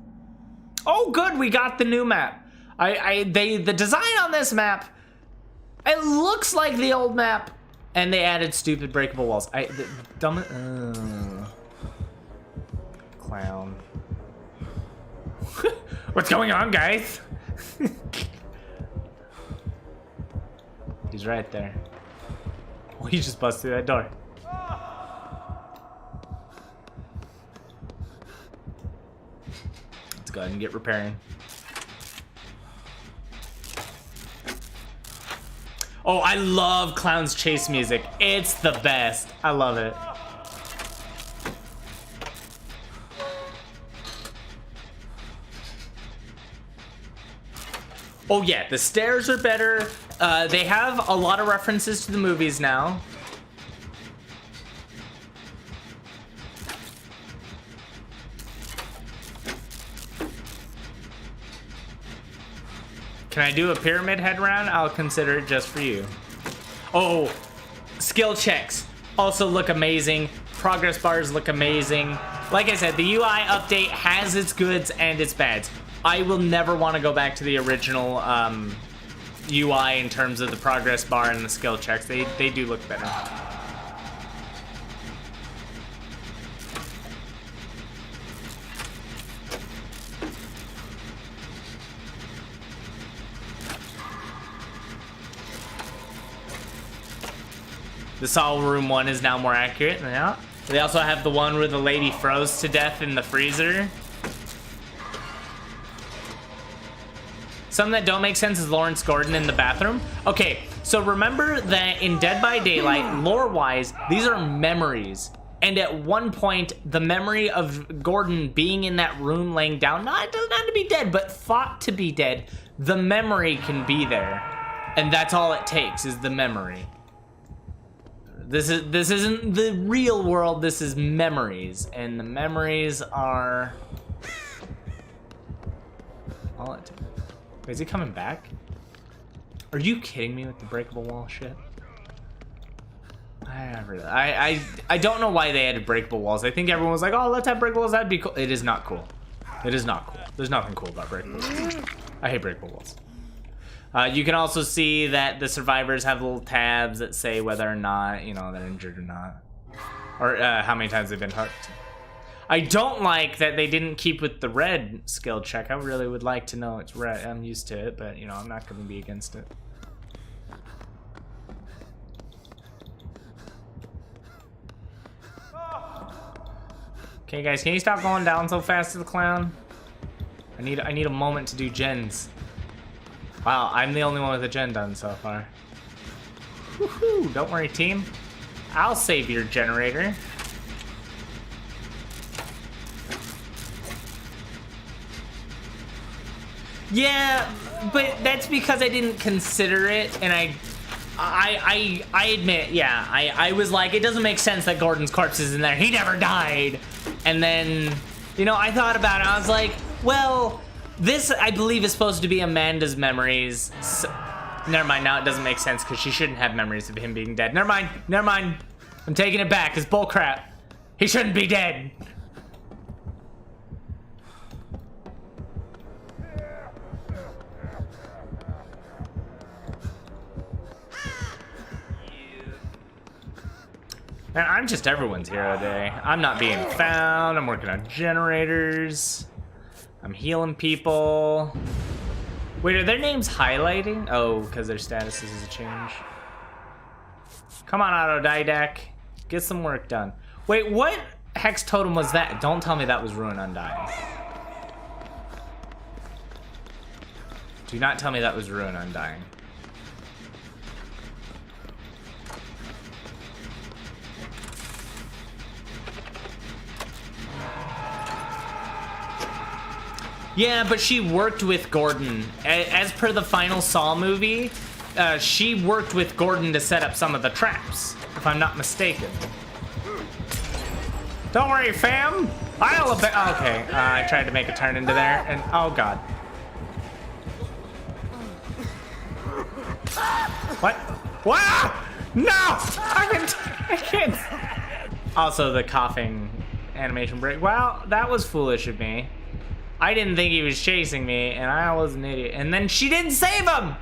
A: Oh good, we got the new map. The design on this map, it looks like the old map. And they added stupid breakable walls. Clown. What's going on, guys? He's right there. Oh, he just busted through that door. go ahead and get repairing. Oh, I love Clown's chase music. It's the best. I love it. Oh yeah, the stairs are better. They have a lot of references to the movies now. Can I do a pyramid head round? I'll consider it just for you. Oh, skill checks also look amazing. Progress bars look amazing. Like I said, the UI update has its goods and its bads. I will never want to go back to the original UI in terms of the progress bar and the skill checks. They do look better. The Sol Room 1 is now more accurate. Yeah. They also have the one where the lady froze to death in the freezer. Something that don't make sense is Lawrence Gordon in the bathroom. Okay, so remember that in Dead by Daylight, lore-wise, these are memories. And at one point, the memory of Gordon being in that room laying down, it doesn't have to be dead, but thought to be dead, the memory can be there. And that's all it takes, is the memory. This isn't the real world, this is memories. And the memories are... all it takes. Wait, is he coming back? Are you kidding me with the breakable wall shit? I don't know why they added breakable walls. I think everyone was like, oh, let's have breakable walls, that'd be cool. It is not cool. It is not cool. There's nothing cool about breakable walls. I hate breakable walls. You can also see that the survivors have little tabs that say whether or not, you know, they're injured or not. Or how many times they've been hooked. I don't like that they didn't keep with the red skill check. I really would like to know it's red. I'm used to it, but, you know, I'm not going to be against it. Okay, guys, can you stop going down so fast to the clown? I need a moment to do gens. Wow, I'm the only one with a gen done so far. Woohoo! Don't worry, team. I'll save your generator. Yeah, but that's because I didn't consider it, and I admit, yeah, I was like, it doesn't make sense that Gordon's corpse is in there. He never died. And then, you know, I thought about it. I was like, well, this, I believe, is supposed to be Amanda's memories. So, never mind, now it doesn't make sense because she shouldn't have memories of him being dead. Never mind, never mind. I'm taking it back. It's bullcrap. He shouldn't be dead. Man, I'm just everyone's hero today. I'm not being found. I'm working on generators. I'm healing people. Wait, are their names highlighting? Oh, because their statuses is a change. Come on, Autodidact. Get some work done. Wait, what hex totem was that? Don't tell me that was Ruin Undying. Do not tell me that was Ruin Undying. Yeah, but she worked with Gordon. As per the final Saw movie, she worked with Gordon to set up some of the traps, if I'm not mistaken. Don't worry, fam. Okay, I tried to make a turn into there, and oh god. What? Wow! No! I can't. Also, the coughing animation break. Well, that was foolish of me. I didn't think he was chasing me, and I was an idiot. And then she didn't save him!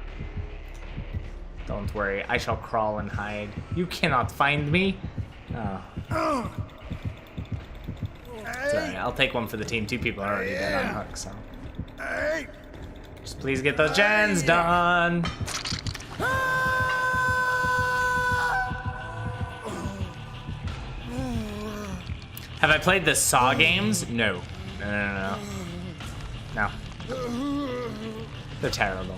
A: Don't worry, I shall crawl and hide. You cannot find me. Oh. Sorry, I'll take one for the team. 2 people are already dead on hook, so. Just please get those gens done. Have I played the Saw games? No. No. They're terrible.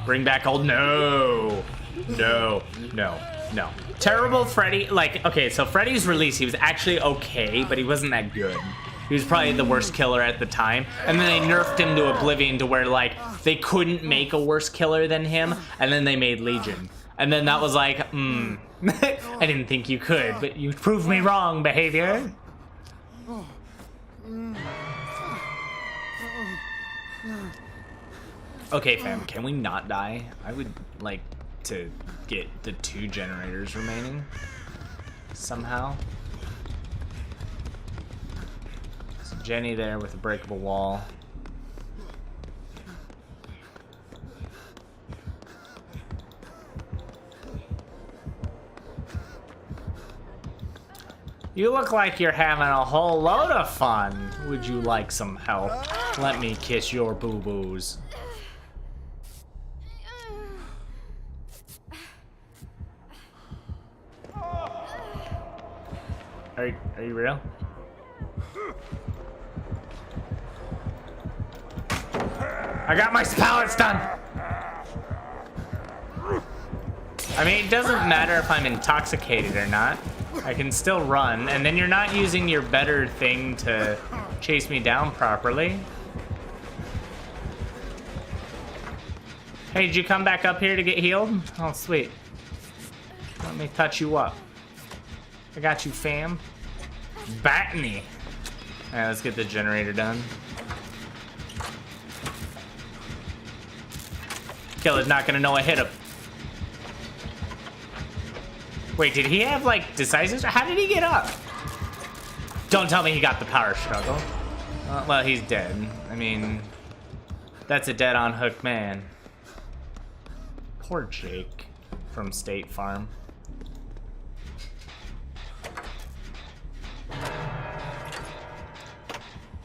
A: Bring back old. No. Terrible Freddy. Like, okay, so Freddy's release, he was actually okay, but he wasn't that good. He was probably the worst killer at the time. And then they nerfed him to oblivion to where, like, they couldn't make a worse killer than him. And then they made Legion. And then that was like, I didn't think you could, but you proved me wrong, behavior. Okay, fam, can we not die? I would like to get the 2 generators remaining somehow. So Jenny there with a breakable wall. You look like you're having a whole load of fun. Would you like some help? Let me kiss your boo-boos. Are you real? I got my pallets done! I mean, it doesn't matter if I'm intoxicated or not. I can still run, and then you're not using your better thing to chase me down properly. Hey, did you come back up here to get healed? Oh, sweet. Let me touch you up. I got you, fam. Batney. Alright, let's get the generator done. Killer's not gonna know I hit him. Wait, did he have, like, decisive? How did he get up? Don't tell me he got the power struggle. Well, he's dead. I mean, that's a dead on hook man. Poor Jake from State Farm.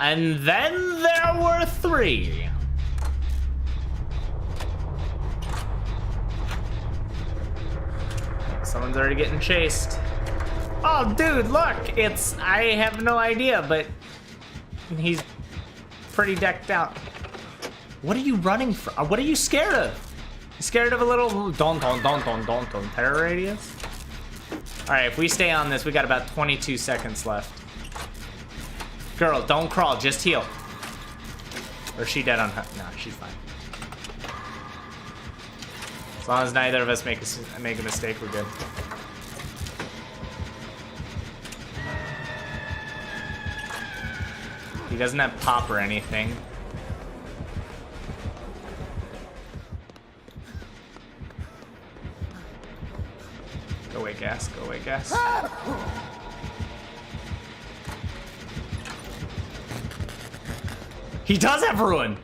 A: And then there were 3. Someone's already getting chased. Oh, dude, look! I have no idea, but he's pretty decked out. What are you running from? What are you scared of? You scared of a little don terror radius? Alright, if we stay on this, we got about 22 seconds left. Girl, don't crawl, just heal. Or is she dead on her? No, she's fine. As long as neither of us make a mistake, we're good. He doesn't have pop or anything. Go away, gas. Go away, gas. He does have ruin.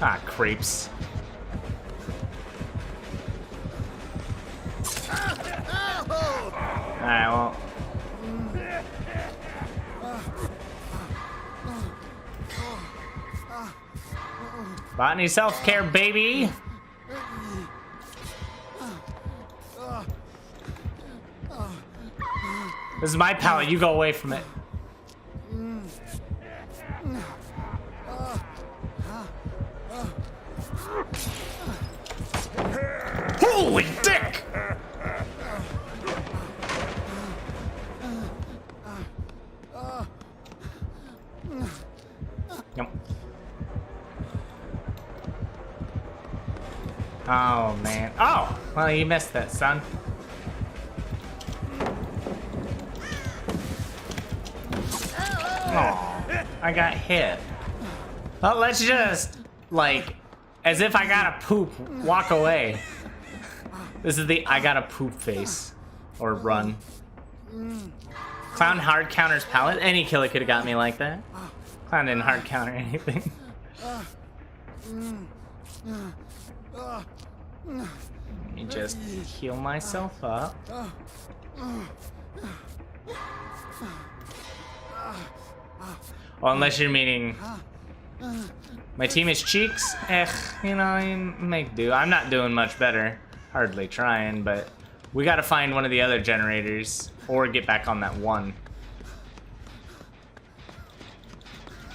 A: Ah, creeps. Alright, well. Botany self-care, baby. This is my pallet, you go away from it. Holy dick! Yep. Oh, man. Oh! Well, you missed that, son. Oh, I got hit. Well, let's just, like, as if I gotta poop, walk away. This is the I gotta poop face. Or run. Clown hard counters pallet. Any killer could have got me like that. Clown didn't hard counter anything. Let me just heal myself up. Well, unless you're meaning My team is cheeks. You know, you make do. I'm not doing much better. Hardly trying, but we gotta find one of the other generators or get back on that one.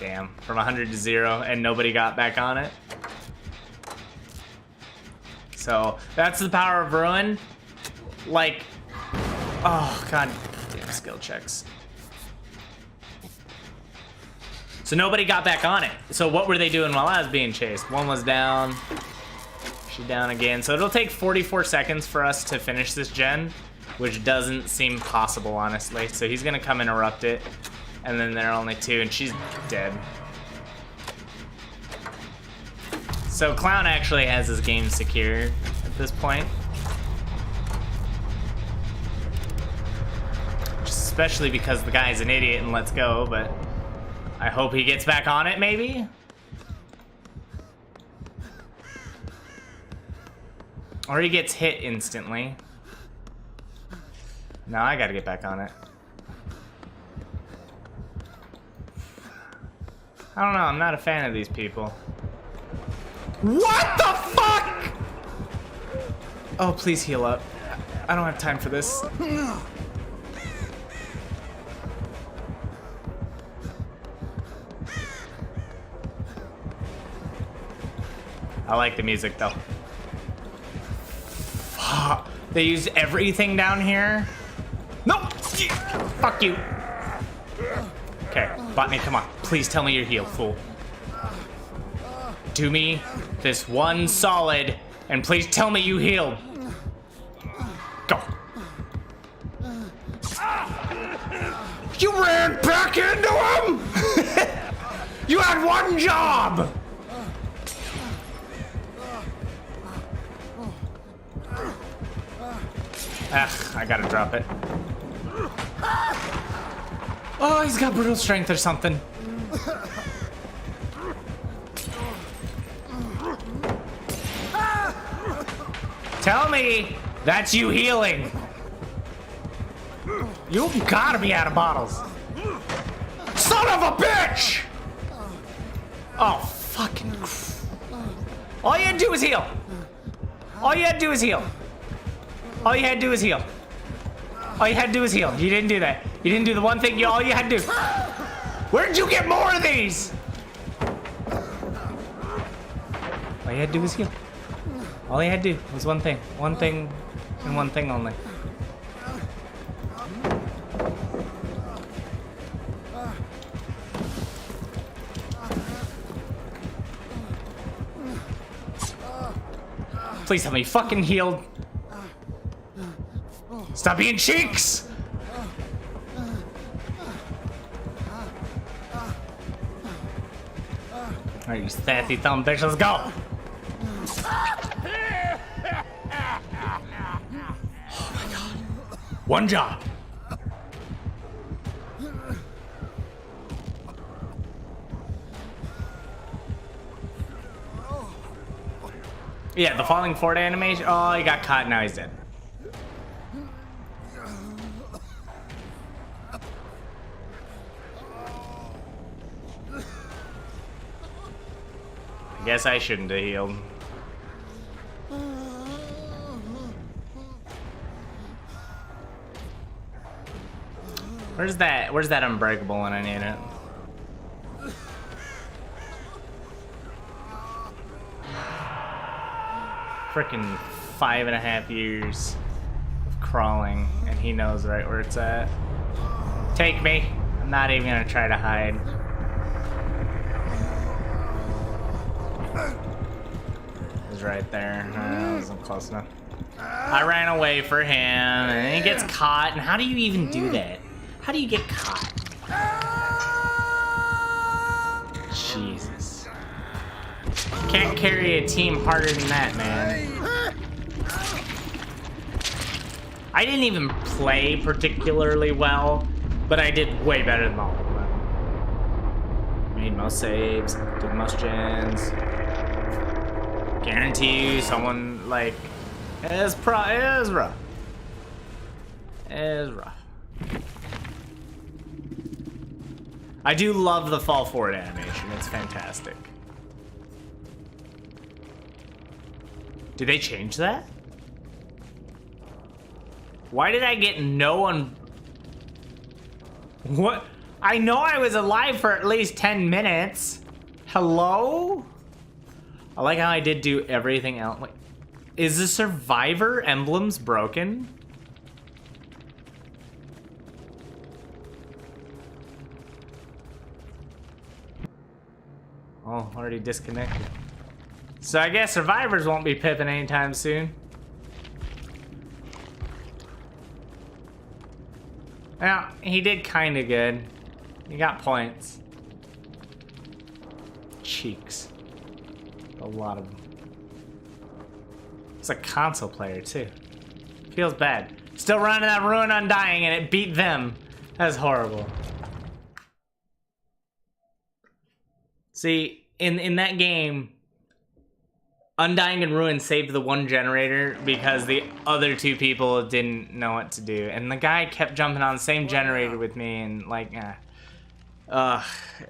A: Damn, from 100 to 0 and nobody got back on it. So that's the power of ruin. Like, oh god, damn skill checks. So nobody got back on it. So what were they doing while I was being chased? One was down. She's down again. So it'll take 44 seconds for us to finish this gen, which doesn't seem possible, honestly. So he's gonna come interrupt it. And then there are only 2, and she's dead. So Clown actually has his game secure at this point. Especially because the guy's an idiot and lets go, but I hope he gets back on it, maybe? Or he gets hit instantly. No, I gotta get back on it. I don't know, I'm not a fan of these people. What the fuck?! Oh, please heal up. I don't have time for this. I like the music though. Fuck. They used everything down here? Nope! Fuck you. Okay, Botany, come on. Please tell me you're healed, fool. Do me this one solid, and please tell me you healed. Go. You ran back into him? You had one job! Ugh, I gotta drop it. Oh, he's got brutal strength or something. Tell me that's you healing. You gotta be out of bottles. Son of a bitch! Oh, fucking. All you had to do is heal. All you had to do is heal. All you had to do is heal. All you had to do is heal. You didn't do that. You didn't do the one thing all you had to do. Where did you get more of these? All you had to do was heal. All you had to do was one thing. One thing and one thing only. Please tell me you fucking healed. Stop being cheeks! Alright, you sassy thumb bitch, let's go! Oh my god. One job. Yeah, the falling forward animation. Oh, he got caught, now he's dead. I guess I shouldn't have healed. Where's that unbreakable when I need it? Frickin' 5.5 years of crawling, and he knows right where it's at. Take me. I'm not even gonna try to hide. He's right there. I wasn't close enough. I ran away for him, and he gets caught. And how do you even do that? How do you get caught? Jesus. Can't carry a team harder than that, man. I didn't even play particularly well, but I did way better than all of them. Made most saves, did the most gens. Guarantee you someone like Ezra. I do love the fall forward animation. It's fantastic. Did they change that? Why did I get no one? What? I know I was alive for at least 10 minutes. Hello? I like how I did do everything else. Wait, is the survivor emblems broken? Oh, already disconnected. So I guess survivors won't be pipping anytime soon. Well, he did kind of good. He got points. Cheeks. A lot of them. It's a console player, too. Feels bad. Still running that Ruin Undying and it beat them. That's horrible. See, in that game, Undying and Ruin saved the one generator because the other two people didn't know what to do. And the guy kept jumping on the same generator with me and like,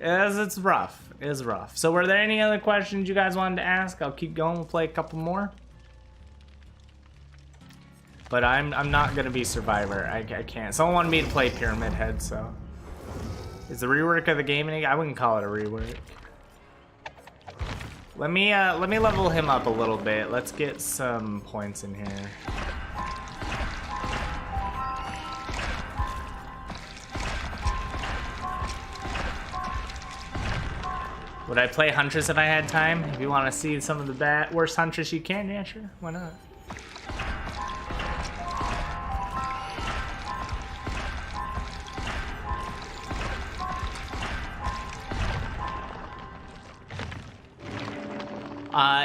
A: it's rough. It's rough. So were there any other questions you guys wanted to ask? I'll keep going. We'll play a couple more. But I'm not gonna be Survivor. I can't. Someone wanted me to play Pyramid Head, so. Is the rework of the game any? I wouldn't call it a rework. Let me level him up a little bit. Let's get some points in here. Would I play Huntress if I had time? If you want to see some of the worst Huntress you can, yeah, sure. Why not?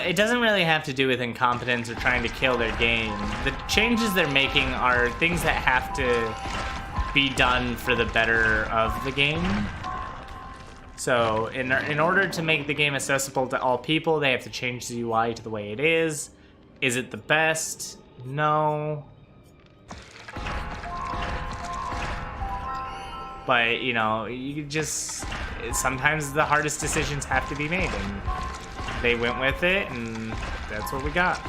A: It doesn't really have to do with incompetence or trying to kill their game. The changes they're making are things that have to be done for the better of the game. So in order to make the game accessible to all people, they have to change the UI to the way it is. Is it the best? No. But, you know, you just... Sometimes the hardest decisions have to be made, and they went with it, and that's what we got.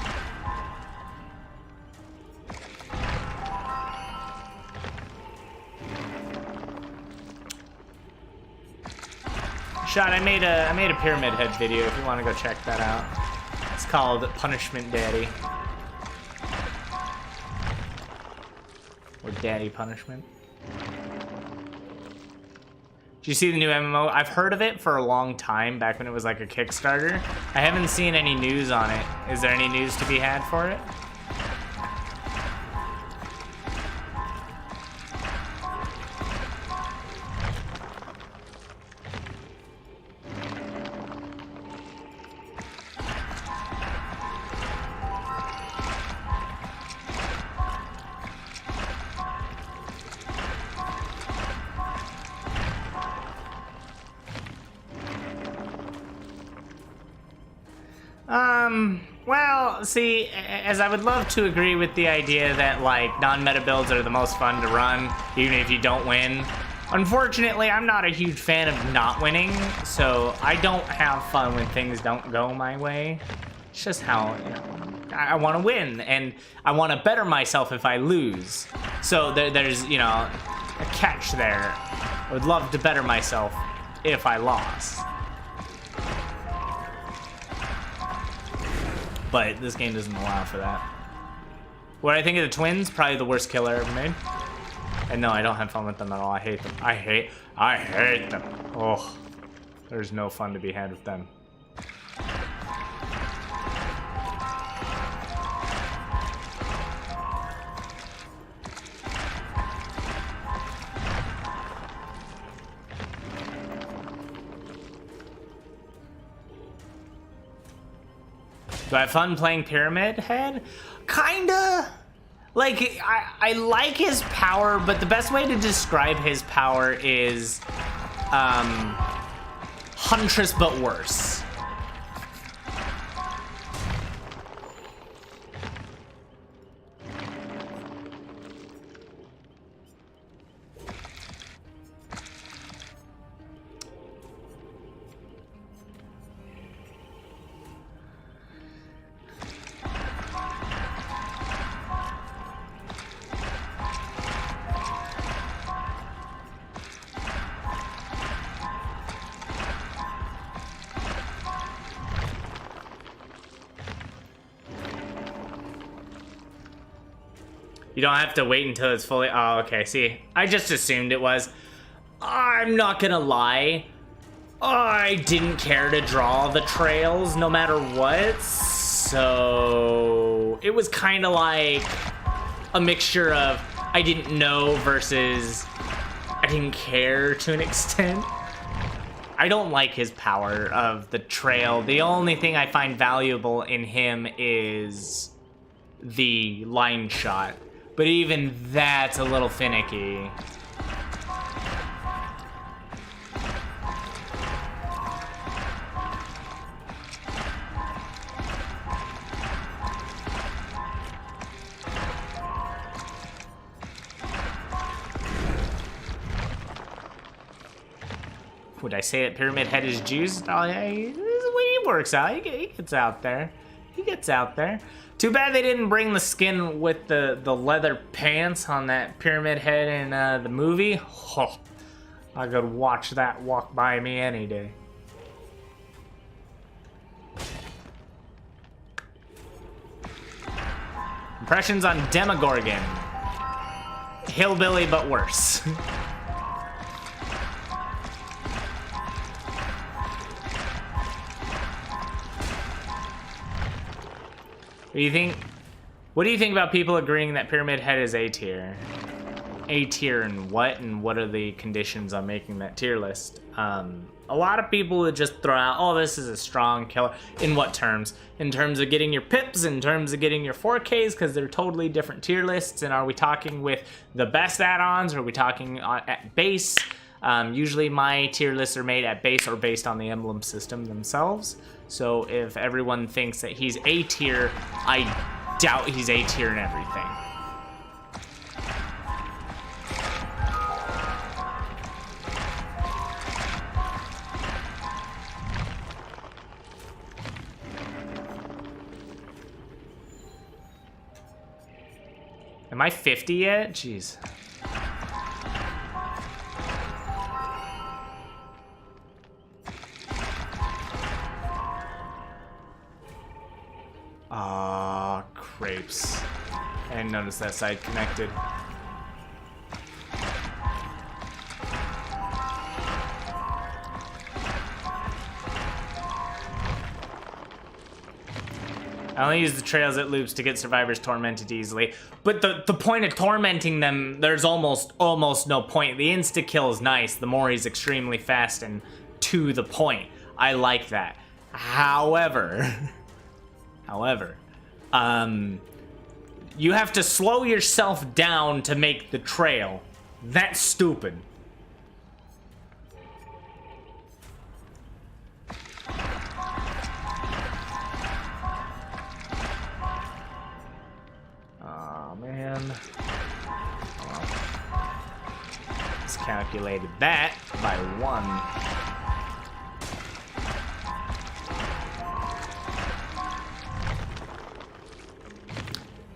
A: Shot, I made a Pyramid Head video if you want to go check that out. It's called Punishment Daddy. Or Daddy Punishment. Did you see the new MMO? I've heard of it for a long time, back when it was like a Kickstarter. I haven't seen any news on it. Is there any news to be had for it? Well, see, as I would love to agree with the idea that, like, non-meta builds are the most fun to run, even if you don't win. Unfortunately, I'm not a huge fan of not winning, so I don't have fun when things don't go my way. It's just how, you know, I want to win, and I want to better myself if I lose. So there's, you know, a catch there. I would love to better myself if I lost. But this game doesn't allow for that. What I think of the twins, probably the worst killer ever made. And no, I don't have fun with them at all. I hate them. I hate them. Oh, there's no fun to be had with them. Do I have fun playing Pyramid Head? Kinda. Like, I like his power, but the best way to describe his power is, Huntress but worse. You don't have to wait until it's fully... Oh, okay, see. I just assumed it was. I'm not gonna lie. I didn't care to draw the trails no matter what. So... It was kind of like a mixture of I didn't know versus I didn't care to an extent. I don't like his power of the trail. The only thing I find valuable in him is the line shot. But even that's a little finicky. Would I say that Pyramid Head is juiced? Oh, yeah, he works out. He gets out there. He gets out there. Too bad they didn't bring the skin with the leather pants on that Pyramid Head in the movie. Oh, I could watch that walk by me any day. Impressions on Demogorgon. Hillbilly, but worse. What do you think about people agreeing that Pyramid Head is A tier? A tier and what are the conditions on making that tier list? A lot of people would just throw out, oh, this is a strong killer. In what terms? In terms of getting your pips, in terms of getting your 4Ks, because they're totally different tier lists. And are we talking with the best add-ons, or are we talking at base? Usually my tier lists are made at base or based on the emblem system themselves. So if everyone thinks that he's A tier, I doubt he's A tier in everything. Am I 50 yet? Jeez. Ah, crepes. I didn't notice that side connected. I only use the trails at loops to get survivors tormented easily. But the point of tormenting them, there's almost no point. The insta-kill is nice. The more he's extremely fast and to the point. I like that. However, you have to slow yourself down to make the trail. That's stupid. Oh man. Well, miscalculated that by 1.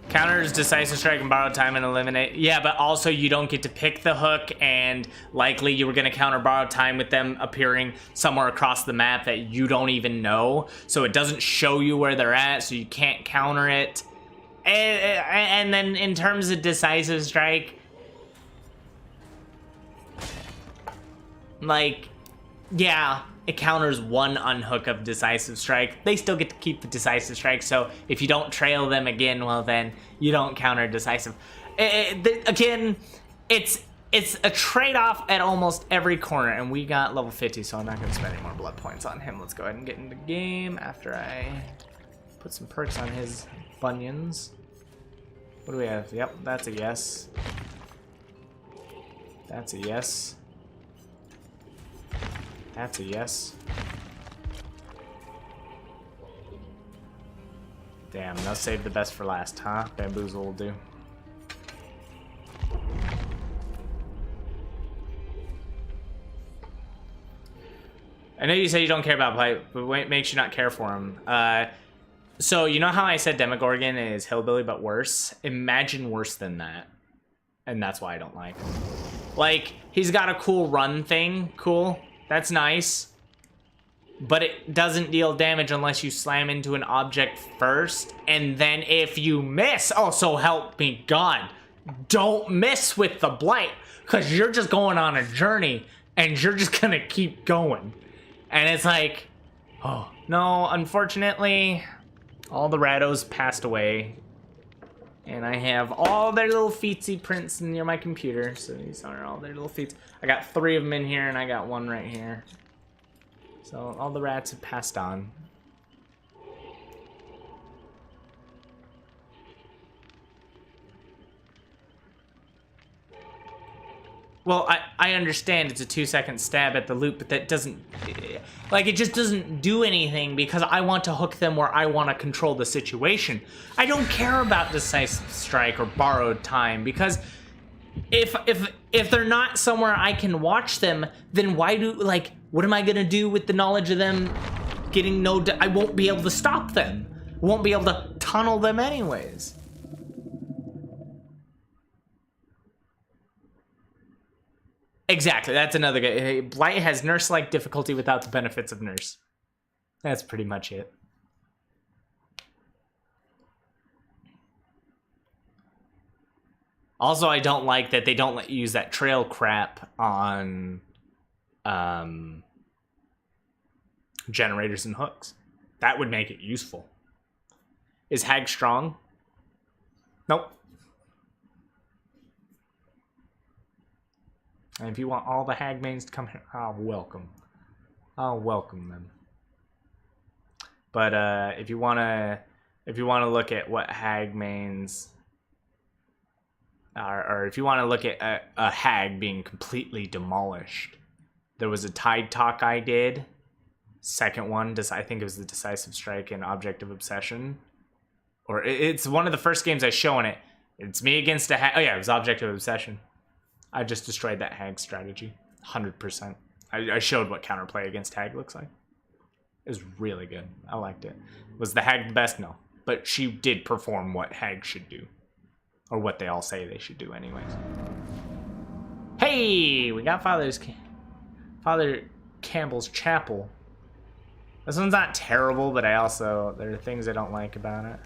A: Counters decisive strike and borrowed time and eliminate. Yeah, but also you don't get to pick the hook, and likely you were going to counter borrowed time with them appearing somewhere across the map that you don't even know. So it doesn't show you where they're at, so you can't counter it. And then in terms of decisive strike, like, yeah, it counters 1 unhook of decisive strike. They still get to keep the decisive strike, so if you don't trail them again, well then you don't counter decisive. Again, it's a trade-off at almost every corner, and we got level 50, so I'm not going to spend any more blood points on him. Let's go ahead and get into the game after I put some perks on his bunions. What do we have? Yep, that's a yes. That's a yes. That's a yes. Damn, they'll save the best for last, huh? Bamboozle will do. I know you say you don't care about play, but what makes you not care for him? So, you know how I said Demogorgon is hillbilly but worse? Imagine worse than that. And that's why I don't like him. Like, he's got a cool run thing. Cool. That's nice. But it doesn't deal damage unless you slam into an object first. And then if you miss, oh, so help me God, don't mess with the blight, because you're just going on a journey and you're just gonna keep going. And it's like, oh no, unfortunately all the rattos passed away, and I have all their little feetsy prints near my computer. So these are all their little feet. I got 3 of them in here and I got 1 right here. So all the rats have passed on. Well, I understand it's a 2-second stab at the loop, but that doesn't, like, it just doesn't do anything because I want to hook them where I want to control the situation. I don't care about decisive strike or borrowed time, because if they're not somewhere I can watch them, then why do, like, what am I gonna do with the knowledge of them getting no, I won't be able to stop them. I won't be able to tunnel them anyways. Exactly, that's another good. Blight has nurse-like difficulty without the benefits of nurse. That's pretty much it. Also, I don't like that they don't let you use that trail crap on generators and hooks. That would make it useful. Is Hag strong? Nope. And if you want all the Hag mains to come here, I'll welcome them. But if you wanna look at what Hag mains are, or if you want to look at a Hag being completely demolished, there was a Tyde talk I did. Second one, I think it was the Decisive Strike and Object of Obsession, or it's one of the first games I show in it. It's me against a Hag. Oh yeah, it was Object of Obsession. I just destroyed that Hag strategy, 100%. I showed what counterplay against Hag looks like. It was really good. I liked it. Was the Hag the best? No. But she did perform what Hag should do. Or what they all say they should do anyways. Hey! We got Father Campbell's Chapel. This one's not terrible, but there are things I don't like about it.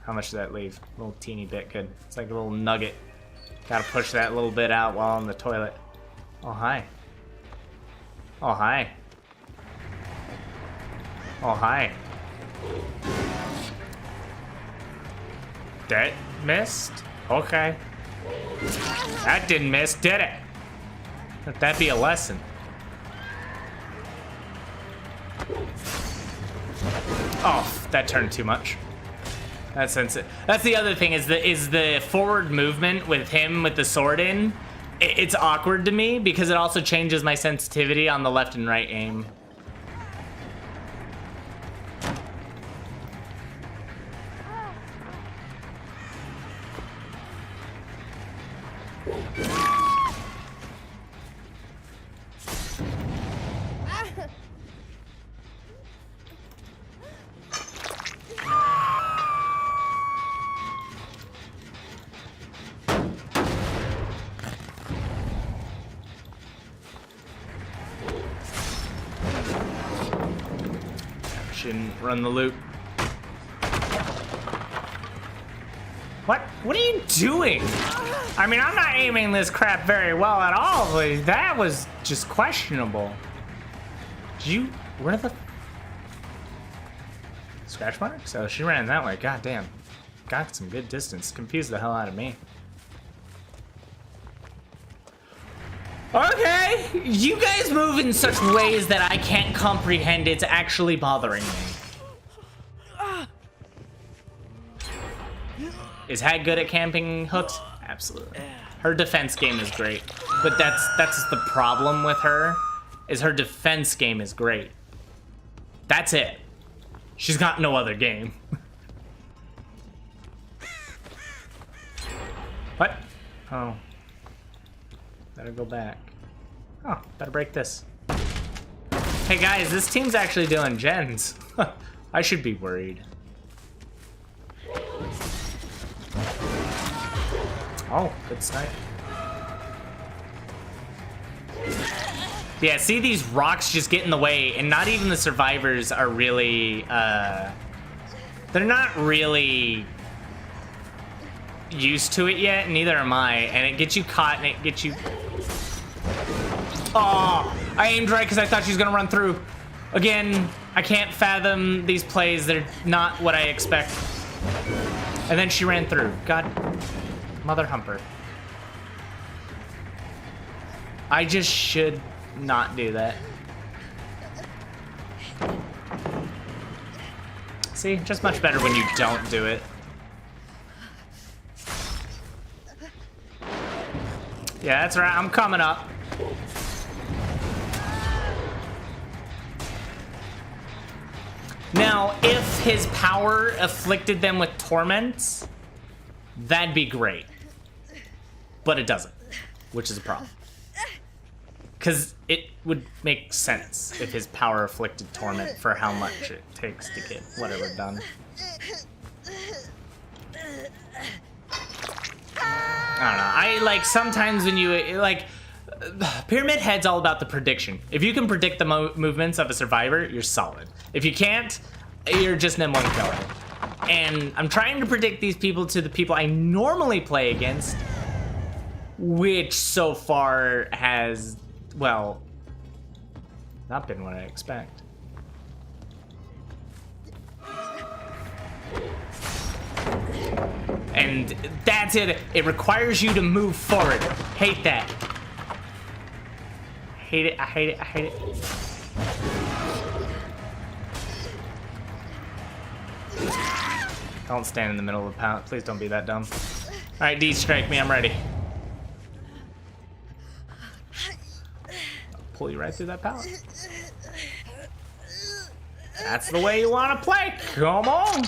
A: How much does that leave? A little teeny bit, good. It's like a little nugget. Gotta push that little bit out while on the toilet. Oh, hi. Oh, hi. Oh, hi. That missed? Okay. That didn't miss, did it? Let that be a lesson. Oh, that turned too much. That's the other thing is the forward movement with him with the sword in. It's awkward to me because it also changes my sensitivity on the left and right aim. Shouldn't run the loop. What are you doing? I mean, I'm not aiming this crap very well at all, but that was just questionable. Where the scratch marks? Oh, she ran that way. God damn. Got some good distance. Confused the hell out of me. Okay, you guys move in such ways that I can't comprehend it's actually bothering me. Is Hag good at camping hooks? Absolutely. Her defense game is great, but that's the problem with her, is her defense game is great. That's it. She's got no other game. What? Oh. Better go back. Oh, better break this. Hey guys, this team's actually doing gens. I should be worried. Oh, good snipe. Yeah, see these rocks just get in the way, and not even the survivors are really, they're not really used to it yet, neither am I, and it gets you caught and it gets you... Oh, I aimed right because I thought she was gonna run through. Again, I can't fathom these plays. They're not what I expect. And then she ran through. God, mother humper. I just should not do that. See, just much better when you don't do it. Yeah, that's right. I'm coming up. Now, if his power afflicted them with torments, that'd be great. But it doesn't, which is a problem. Because it would make sense if his power afflicted torment for how much it takes to get whatever done. I don't know. I like sometimes when you like Pyramid Head's all about the prediction. If you can predict the movements of a survivor, you're solid. If you can't, you're just an M1 killer. And I'm trying to predict these people to the people I normally play against, which so far has, well, not been what I expect. And that's it. It requires you to move forward. Hate that. Hate it. I hate it. I hate it. Don't stand in the middle of the pallet. Please don't be that dumb. Alright, D, strike me. I'm ready. I'll pull you right through that pallet. That's the way you want to play. Come on.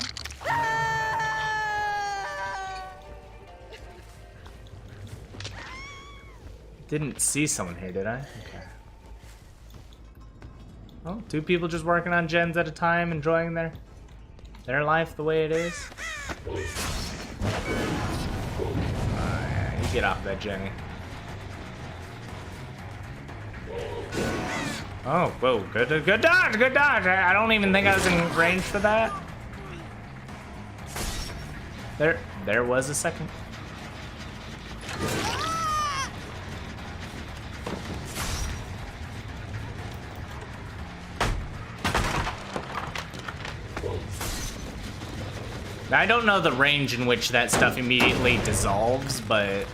A: Didn't see someone here, did I? Okay. Oh, two people just working on gens at a time, enjoying their life the way it is. Oh, yeah, you get off that, Jenny. Oh, whoa, good dodge, good dodge. I don't even think I was in range for that. There was a second. I don't know the range in which that stuff immediately dissolves, but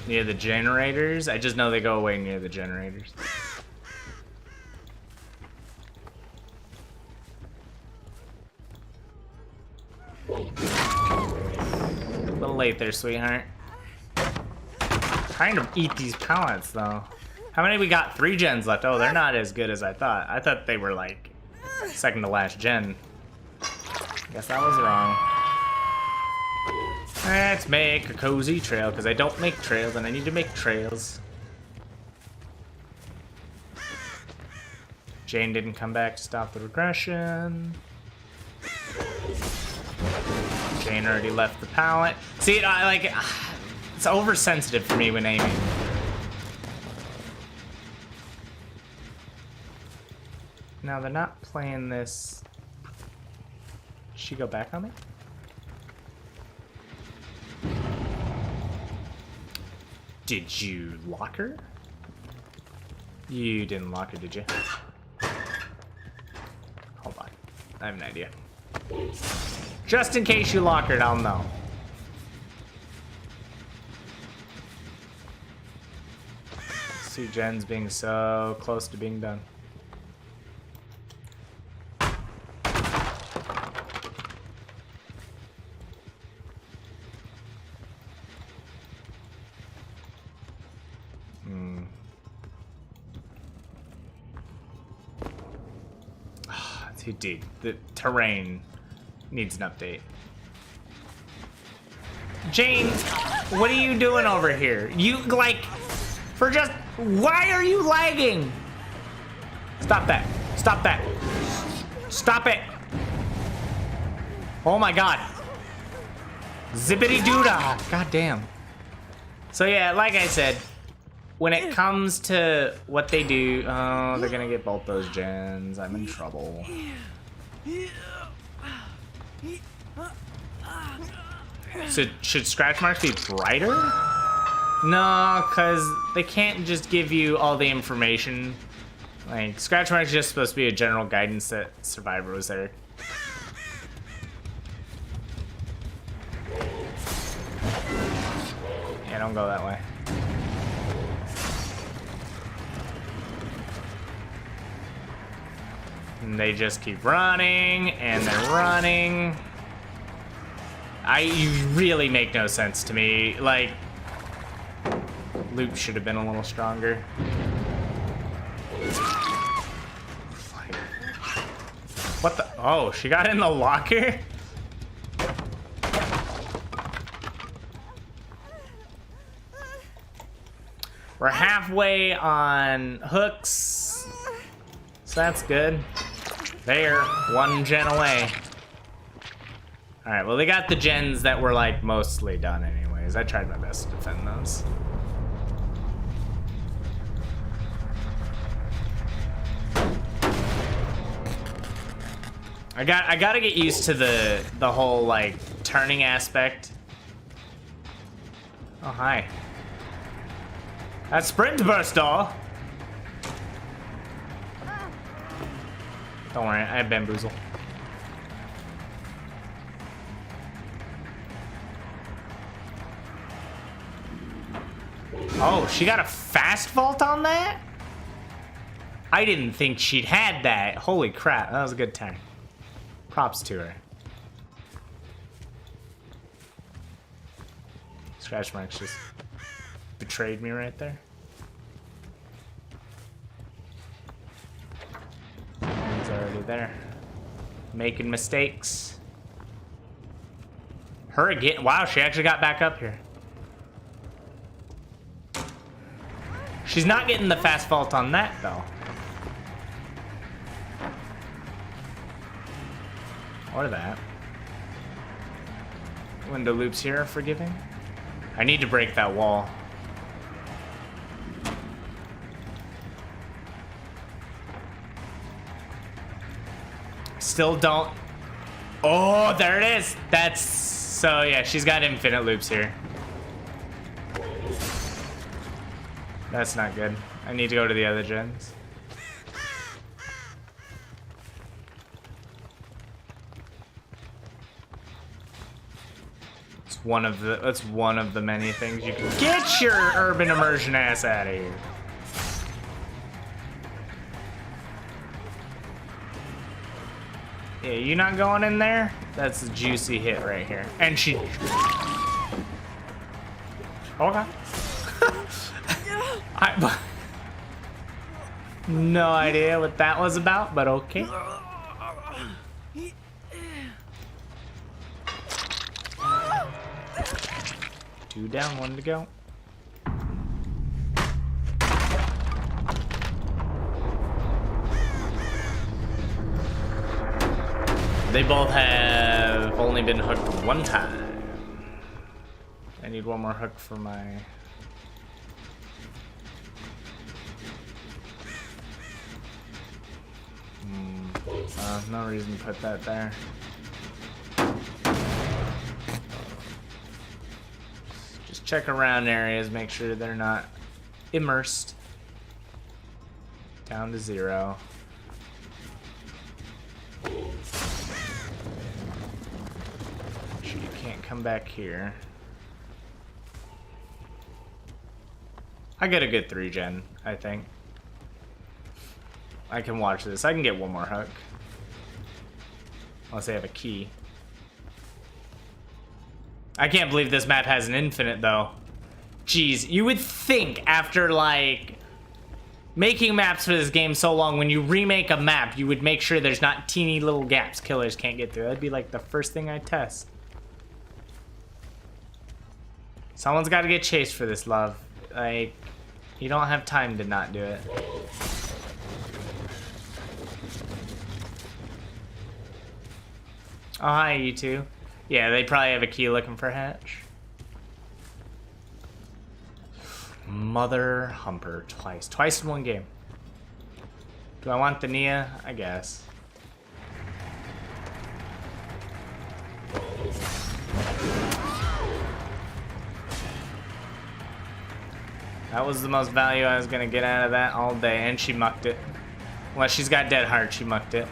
A: near the generators, I just know they go away near the generators. A little late there, sweetheart. Trying to eat these pallets, though. How many we got? 3 gens left. Oh, they're not as good as I thought. I thought they were like second to last gen. Guess I was wrong. Let's make a cozy trail, because I don't make trails and I need to make trails. Jane didn't come back to stop the regression. Jane already left the pallet. See, I like, it's oversensitive for me when aiming. Now they're not playing this. Did she go back on me? Did you lock her? You didn't lock her, did you? Hold on. I have an idea. Just in case you lock her, I'll know. See gens being so close to being done. Dude, the terrain needs an update. Jane, what are you doing over here? You, like, for just... Why are you lagging? Stop that. Stop that. Stop it. Oh my god. Zippity-doo-dah. God damn. So yeah, like I said, when it comes to what they do, oh, they're gonna get both those gens. I'm in trouble. So should scratch marks be brighter? No, because they can't just give you all the information. Like, scratch marks is just supposed to be a general guidance that Survivor was there. Yeah, don't go that way. And they just keep running, and they're running. You really make no sense to me. Like, loop should have been a little stronger. What the? Oh, she got in the locker? We're halfway on hooks, so that's good. There, one gen away. All right, well, they got the gens that were like mostly done anyways. I tried my best to defend those. I gotta get used to the whole like turning aspect. Oh, hi. That's sprint burst, doll. Don't worry, I have bamboozle. Oh, she got a fast vault on that? I didn't think she'd had that. Holy crap, that was a good time. Props to her. Scratch marks just betrayed me right there. He's already there. Making mistakes. Her again. Wow, she actually got back up here. She's not getting the fast vault on that, though. Or that. Window loops here are forgiving. I need to break that wall. Still don't. Oh, there it is. That's so, yeah, she's got infinite loops here. That's not good. I need to go to the other gens. That's one of the many things you can get your urban immersion ass out of here. Yeah, you not going in there? That's a juicy hit right here. And she. Okay. No idea what that was about, but okay. Two down, one to go. They both have only been hooked one time. I need one more hook for my... no reason to put that there. Just check around areas, make sure they're not immersed. Down to 0. Sure you can't come back here. I get a good 3 gen, I think. I can watch this. I can get one more hook. Unless they have a key. I can't believe this map has an infinite, though. Jeez, you would think after, like, making maps for this game so long, when you remake a map, you would make sure there's not teeny little gaps killers can't get through. That'd be, like, the first thing I test. Someone's got to get chased for this, love. Like, you don't have time to not do it. Oh, hi, you two. Yeah, they probably have a key looking for hatch. Mother humper twice. Twice in one game. Do I want the Nia? I guess. That was the most value I was gonna get out of that all day, and she mucked it. Unless she's got dead heart, she mucked it.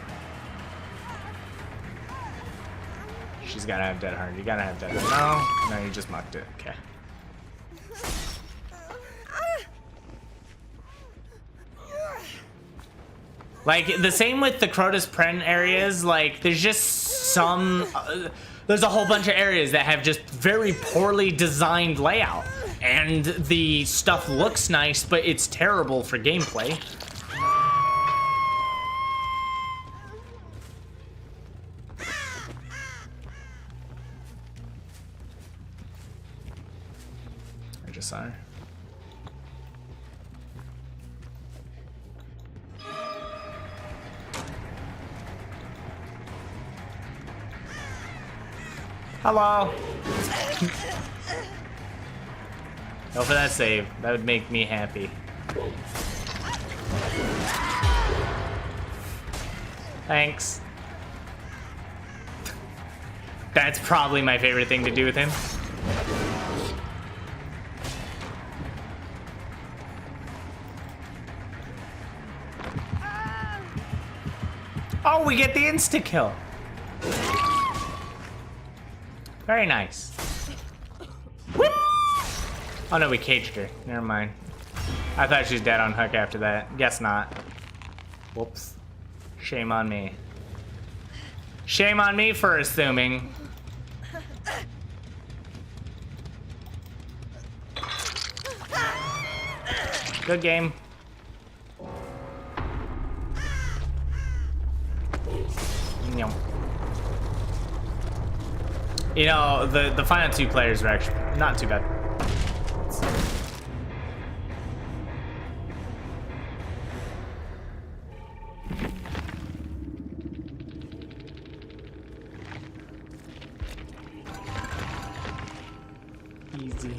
A: She's gotta have dead heart. You gotta have dead heart. No, you just mucked it. Okay. Like, the same with the Crotus Pren areas, like, there's just some... there's a whole bunch of areas that have just very poorly designed layout. And the stuff looks nice, but it's terrible for gameplay. I just saw her. Hello. Go for that save. That would make me happy. Thanks. That's probably my favorite thing to do with him. Oh, we get the insta-kill. Very nice. Whoop! Oh no, we caged her. Never mind. I thought she was dead on hook after that. Guess not. Whoops. Shame on me. Shame on me for assuming. Good game. Yum. You know, the final two players are actually not too bad. Easy.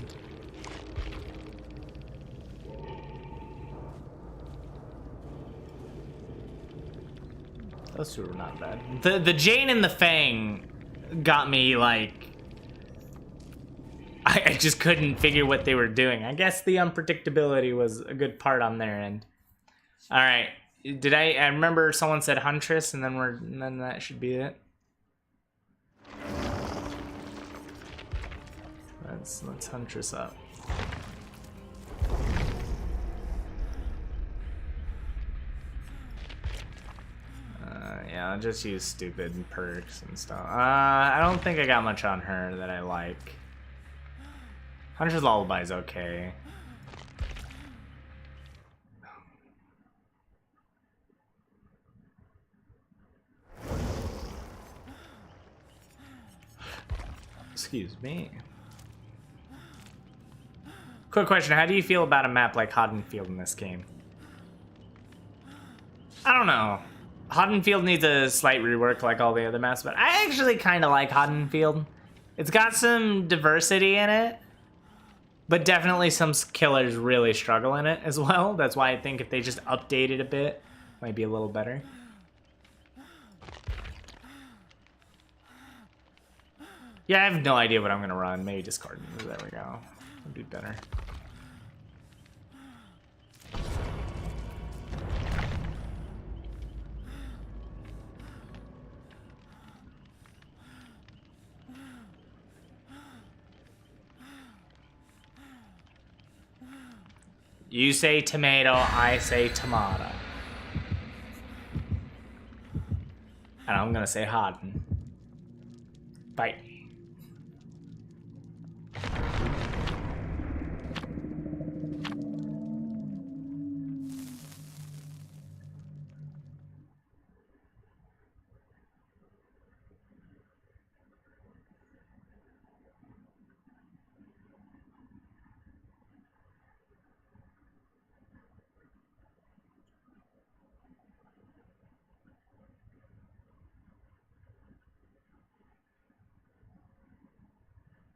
A: Those two were not bad. The Jane and the Fang got me, like, I just couldn't figure what they were doing. I guess the unpredictability was a good part on their end. All right, did I remember someone said Huntress, and then that should be it. Let's Huntress up. Yeah, I'll just use stupid perks and stuff. I don't think I got much on her that I like. Hunter's Lullaby is okay. Excuse me. Quick question, how do you feel about a map like Haddonfield in this game? I don't know. Haddonfield needs a slight rework like all the other maps, but I actually kind of like Haddonfield. It's got some diversity in it, but definitely some killers really struggle in it as well. That's why I think if they just update it a bit, it might be a little better. Yeah, I have no idea what I'm going to run. Maybe discard. There we go. That'd be better. You say tomato, I say tomato. And I'm gonna say Hodden. Bye.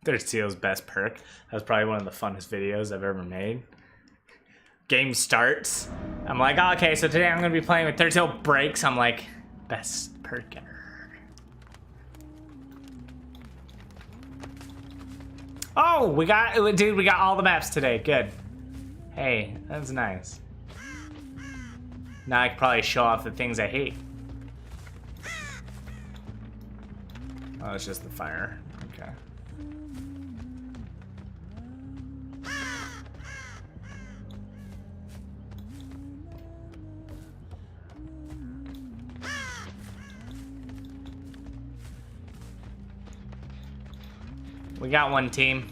A: There's Teal's best perk. That was probably one of the funnest videos I've ever made. Game starts. I'm like, oh, okay, so today I'm gonna be playing with Third breaks. I'm like, best perk ever. Oh, we got all the maps today. Good. Hey, that's nice. Now I can probably show off the things I hate. Oh, it's just the fire. Okay. We got one team.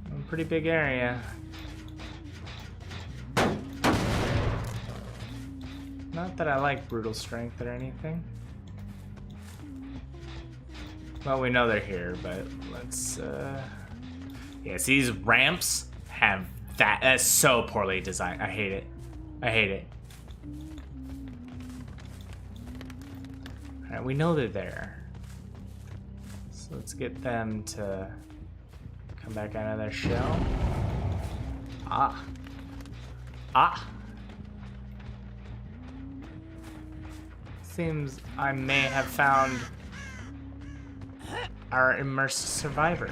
A: A pretty big area. Not that I like brutal strength or anything. Well, we know they're here, but let's, yes, these ramps have that. That's so poorly designed. I hate it. I hate it. Alright, we know they're there. So let's get them to come back out of their shell. Ah. Ah. Seems I may have found our immersed survivor.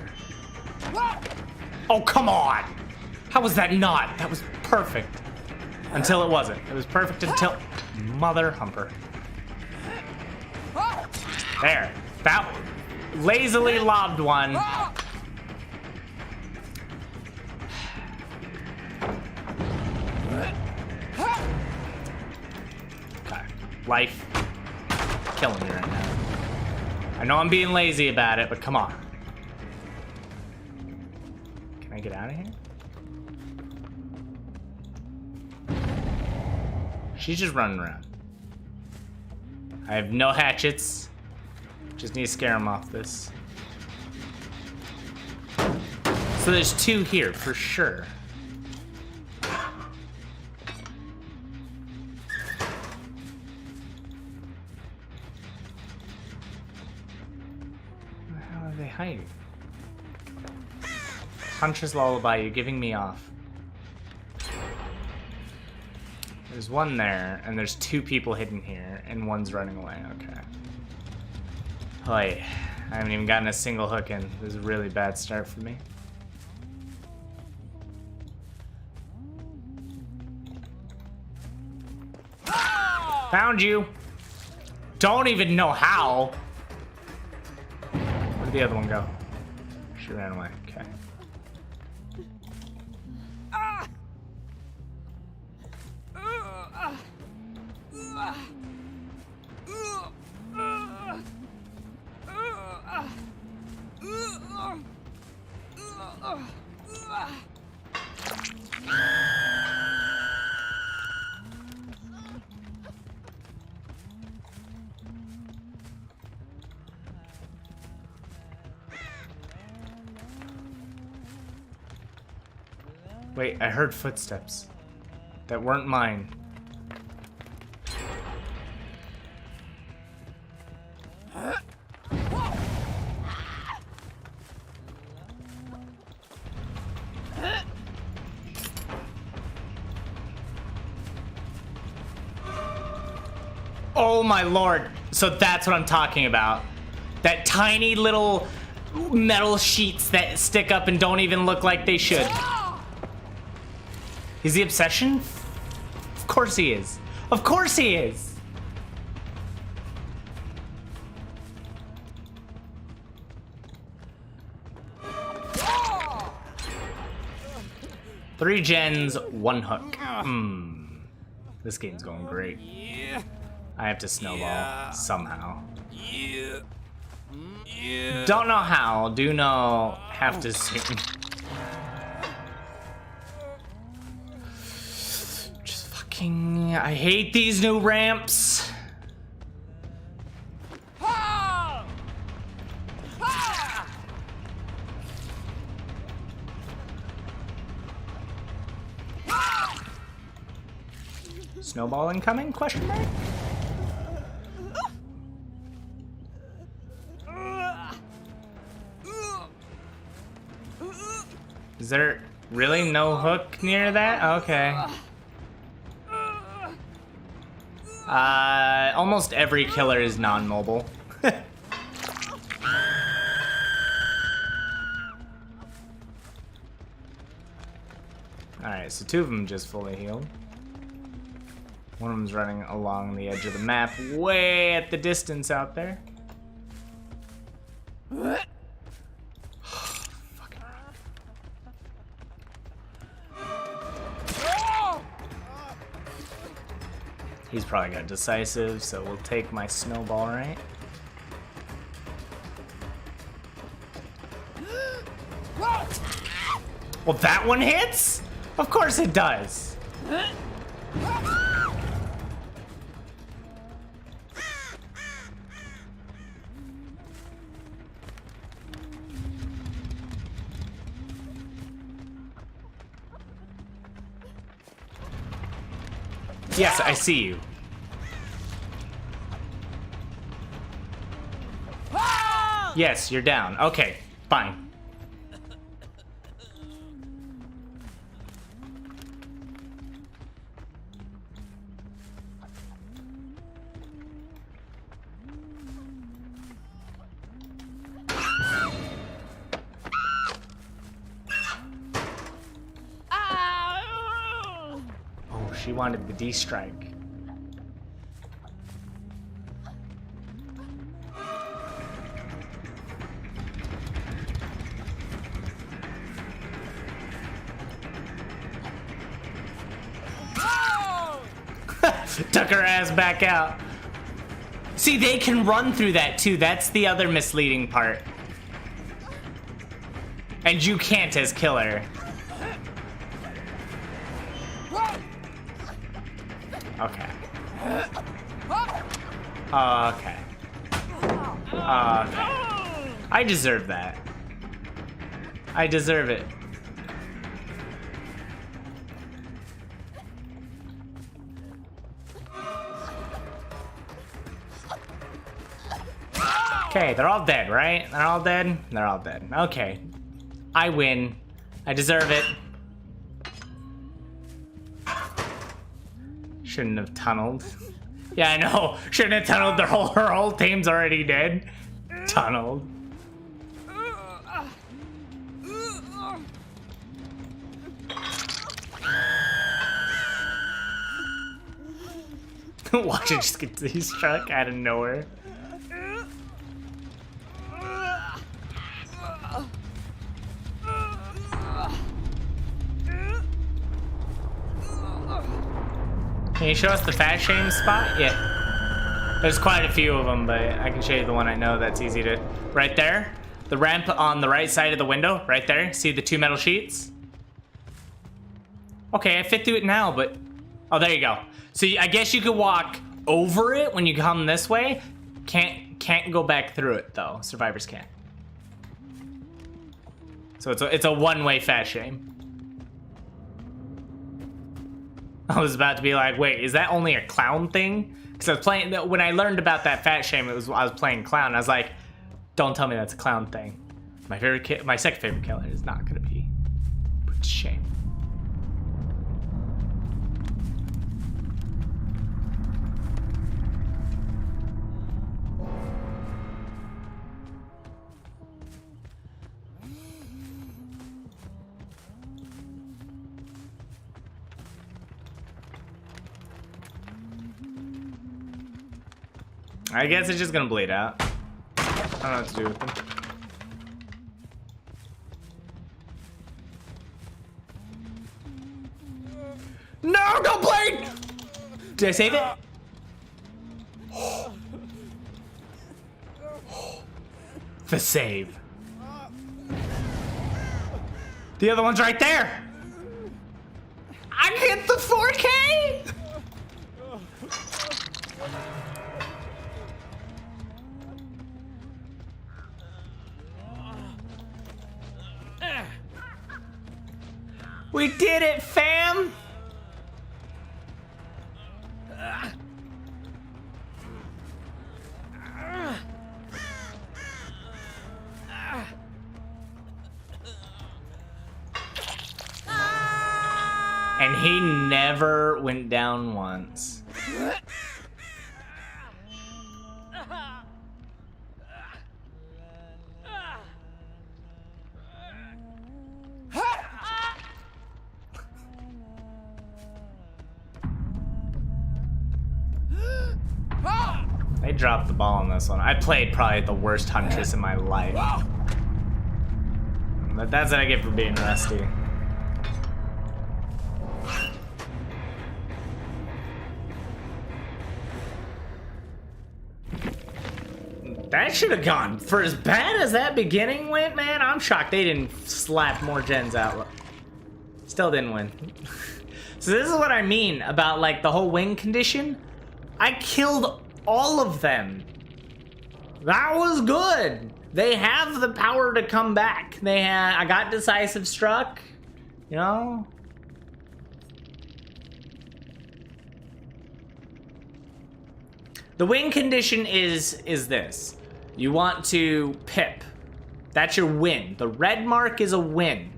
A: Oh, come on! How was that not? That was perfect. Until it wasn't. It was perfect until... Mother humper. There. That lazily lobbed one. Okay. Life. Killing me right now. I know I'm being lazy about it, but come on. Can I get out of here? She's just running around. I have no hatchets. Just need to scare him off this. So there's two here for sure. Where the hell are they hiding? Huntress Lullaby, you're giving me off. There's one there, and there's two people hidden here, and one's running away. Okay. Wait, I haven't even gotten a single hook in. This is a really bad start for me. Found you! Don't even know how! Where'd the other one go? She ran away. Okay. Wait, I heard footsteps that weren't mine. Oh my lord. So that's what I'm talking about. That tiny little metal sheets that stick up and don't even look like they should. Is he obsession? Of course he is. Of course he is. Three gens, one hook. This game's going great. I have to snowball somehow. Don't know how. Do know have to see. Just fucking. I hate these new ramps. Snowball incoming? Question mark? Is there really no hook near that? Okay. Almost every killer is non-mobile. Alright, so 2 of them just fully healed. One of them's running along the edge of the map, way at the distance out there. Fucking run. He's probably got decisive, so we'll take my snowball, right? Well, that one hits? Of course it does. Yes, I see you. Yes, you're down. Okay, fine. She wanted the D-strike. Took her ass back out. See, they can run through that too. That's the other misleading part. And you can't as killer. Okay. Okay. Okay. I deserve that. I deserve it. Okay, they're all dead, right? They're all dead? They're all dead. Okay. I win. I deserve it. Shouldn't have tunneled. Yeah, I know. Shouldn't have tunneled. Her whole team's already dead. Tunneled. Watch it just get struck out of nowhere. Can you show us the fat shame spot? Yeah. There's quite a few of them, but I can show you the one I know that's easy to... Right there. The ramp on the right side of the window. Right there. See the 2 metal sheets? Okay, I fit through it now, but... Oh, there you go. So I guess you could walk over it when you come this way. Can't go back through it, though. Survivors can't. So it's a one-way fat shame. I was about to be like, wait, is that only a clown thing? Because I was playing, when I learned about that fat shame, I was playing clown. I was like, don't tell me that's a clown thing. My second favorite killer is not gonna be put to shame. I guess it's just gonna bleed out. I don't know what to do with them. No, don't bleed! Did I save it? The save. The other one's right there. I hit the 4K! We did it, fam! And he never went down once. I dropped the ball on this one. I played probably the worst Huntress in my life. But that's what I get for being rusty. That should have gone. For as bad as that beginning went, man, I'm shocked they didn't slap more gens out. Still didn't win. So this is what I mean about like the whole win condition. I killed all of them. That was good. They have the power to come back. I got decisive struck, you know. The win condition is this. You want to pip. That's your win. The red mark is a win.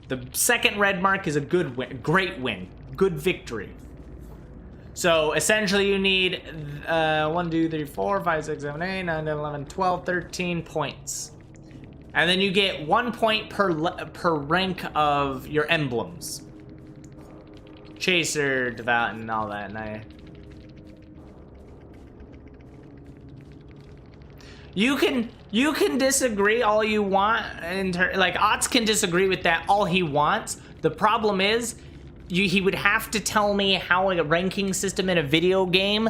A: The second red mark is a good win, great win, good victory. So essentially you need 1, 2, 3, 4, 5, 6, 7, 8, 9, 10, 11, 12, 13 points. And then you get 1 point per rank of your emblems. Chaser, Devout, and all that. And you can disagree all you want, like Otz can disagree with that all he wants. The problem is, he would have to tell me how a ranking system in a video game,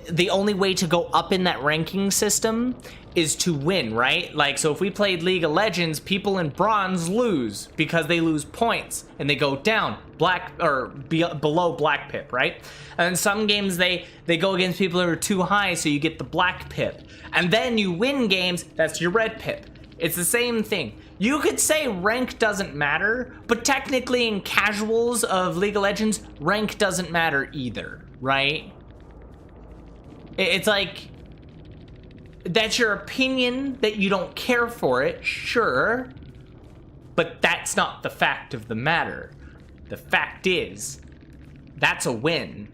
A: the only way to go up in that ranking system is to win, right? Like, so if we played League of Legends, people in bronze lose because they lose points and they go down below black pip, right? And in some games they go against people who are too high, so you get the black pip. And then you win games, that's your red pip. It's the same thing. You could say rank doesn't matter, but technically in casuals of League of Legends, rank doesn't matter either, right? It's like, that's your opinion that you don't care for it, sure, but that's not the fact of the matter. The fact is, that's a win.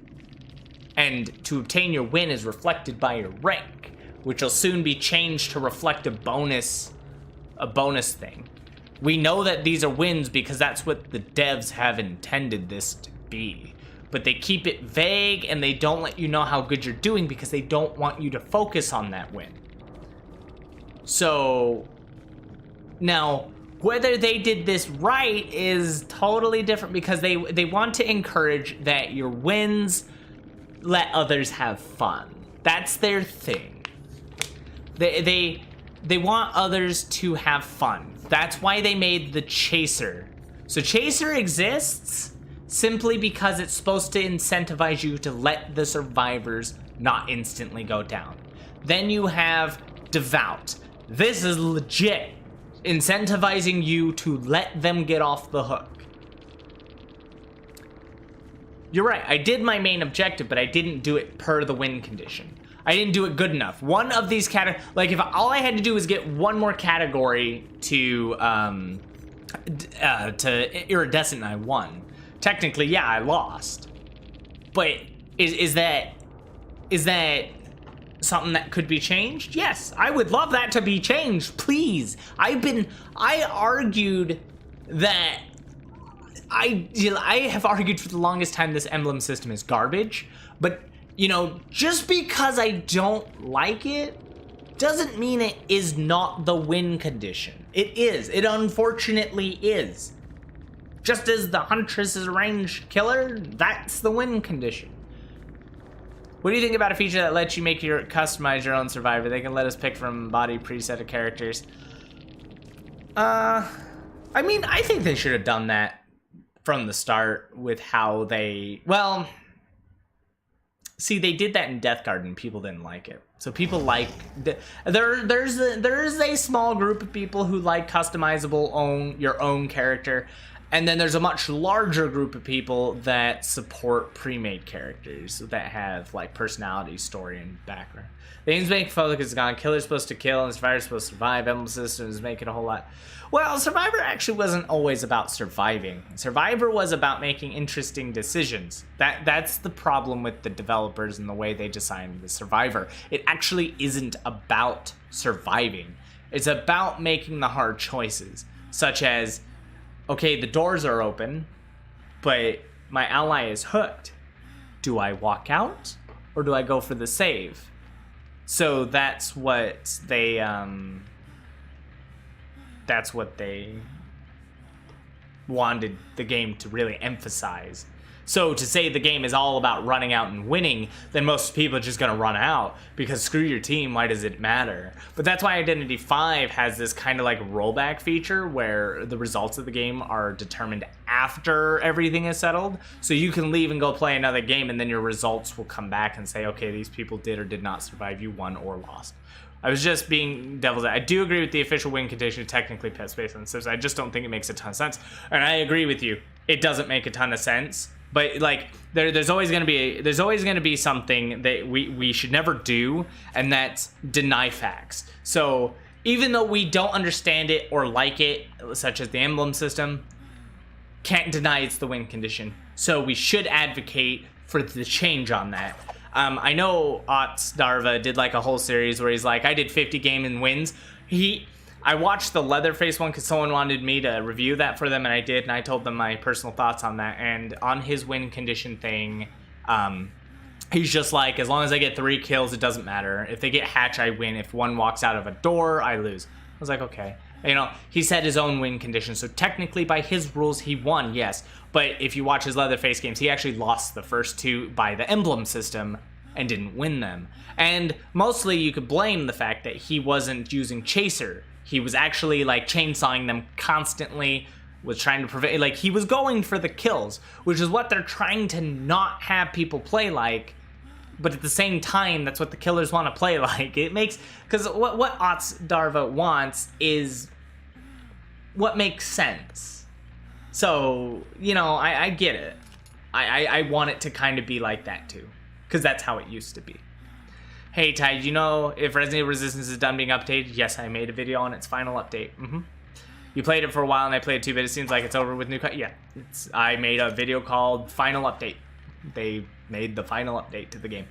A: And to obtain your win is reflected by your rank, which will soon be changed to reflect a bonus thing. We know that these are wins because that's what the devs have intended this to be. But they keep it vague and they don't let you know how good you're doing because they don't want you to focus on that win. So now, whether they did this right is totally different because they want to encourage that your wins let others have fun. That's their thing. They want others to have fun. That's why they made the Chaser. So Chaser exists simply because it's supposed to incentivize you to let the survivors not instantly go down. Then you have Devout. This is legit incentivizing you to let them get off the hook. You're right, I did my main objective, but I didn't do it per the win condition. I didn't do it good enough. One of these like if all I had to do was get one more category to Iridescent and I won. Technically, yeah, I lost. But is that something that could be changed? Yes, I would love that to be changed, please. I argued that I have argued for the longest time this emblem system is garbage, but you know, just because I don't like it doesn't mean it is not the win condition. It is. It unfortunately is. Just as the Huntress is a ranged killer, that's the win condition. What do you think about a feature that lets you customize your own survivor? They can let us pick from body preset of characters. I mean, I think they should have done that from the start with how they, well, see, they did that in Death Guard and people didn't like it. So people like, there is a small group of people who like customizable your own character. And then there's a much larger group of people that support pre-made characters that have like personality, story, and background. The aims make focus is gone. Killer's supposed to kill and Survivor's supposed to survive. Emblem systems make it a whole lot. Well, Survivor actually wasn't always about surviving. Survivor was about making interesting decisions. That's the problem with the developers and the way they designed the Survivor. It actually isn't about surviving. It's about making the hard choices, such as, okay, the doors are open, but my ally is hooked. Do I walk out or do I go for the save? So that's what they wanted the game to really emphasize. So to say the game is all about running out and winning, then most people are just gonna run out, because screw your team, why does it matter? But that's why Identity 5 has this kind of like rollback feature where the results of the game are determined after everything is settled. So you can leave and go play another game, and then your results will come back and say, okay, these people did or did not survive, you won or lost. I was just being devil's advocate. I do agree with the official win condition technically based on the Sims. I just don't think it makes a ton of sense. And I agree with you. It doesn't make a ton of sense. But like there's always gonna be something that we should never do, and that's deny facts. So even though we don't understand it or like it, such as the emblem system, can't deny it's the win condition. So we should advocate for the change on that. I know Ots Darva did like a whole series where he's like, I did 50 game and wins. I watched the Leatherface one because someone wanted me to review that for them, and I did, and I told them my personal thoughts on that. And on his win condition thing, he's just like, as long as I get 3 kills, it doesn't matter. If they get hatch, I win. If one walks out of a door, I lose. I was like, okay. You know, he set his own win condition, so technically by his rules, he won, yes. But if you watch his Leatherface games, he actually lost the first 2 by the emblem system and didn't win them. And mostly you could blame the fact that he wasn't using Chaser. He was actually like chainsawing them constantly, was trying to prevent, like he was going for the kills, which is what they're trying to not have people play like. But at the same time, that's what the killers want to play like. It makes, because what Ots Darva wants is what makes sense. So, you know, I get it. I want it to kind of be like that too, because that's how it used to be. Hey Tyde, you know if Resident Evil Resistance is done being updated? Yes, I made a video on its final update. You played it for a while and I played it too, but it seems like it's over with new cut. Yeah, I made a video called Final Update. They made the final update to the game.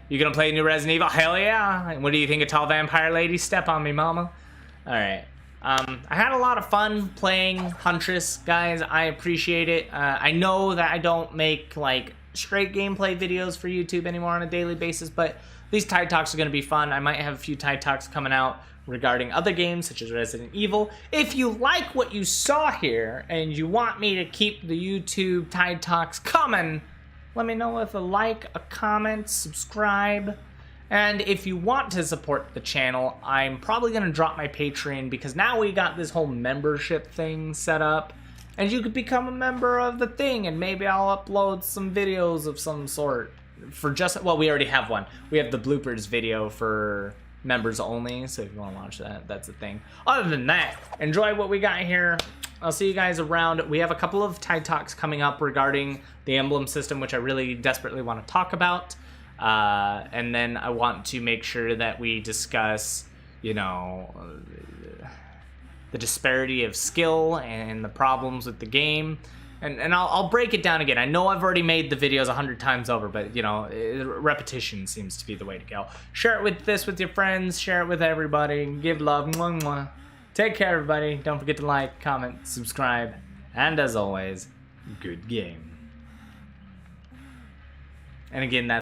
A: You gonna play new Resident Evil? Hell yeah! What do you think of Tall Vampire Lady? Step on me, mama. Alright. I had a lot of fun playing Huntress, guys. I appreciate it. I know that I don't make like straight gameplay videos for YouTube anymore on a daily basis, but these Tyde Talks are going to be fun. I might have a few Tyde Talks coming out regarding other games, such as Resident Evil. If you like what you saw here, and you want me to keep the YouTube Tyde Talks coming, let me know with a like, a comment, subscribe. And if you want to support the channel, I'm probably going to drop my Patreon, because now we got this whole membership thing set up. And you could become a member of the thing, and maybe I'll upload some videos of some sort. For just, well, we already have one. We have the bloopers video for members only, so if you want to watch that, that's a thing. Other than that, enjoy what we got here. I'll see you guys around. We have a couple of Tyde Talks coming up regarding the emblem system, which I really desperately want to talk about. And then I want to make sure that we discuss, you know, the disparity of skill and the problems with the game. And I'll break it down again. I know I've already made the videos 100 times over, but, you know, repetition seems to be the way to go. Share it with your friends. Share it with everybody. Give love. Mwah, mwah. Take care, everybody. Don't forget to like, comment, subscribe. And as always, good game. And again, that's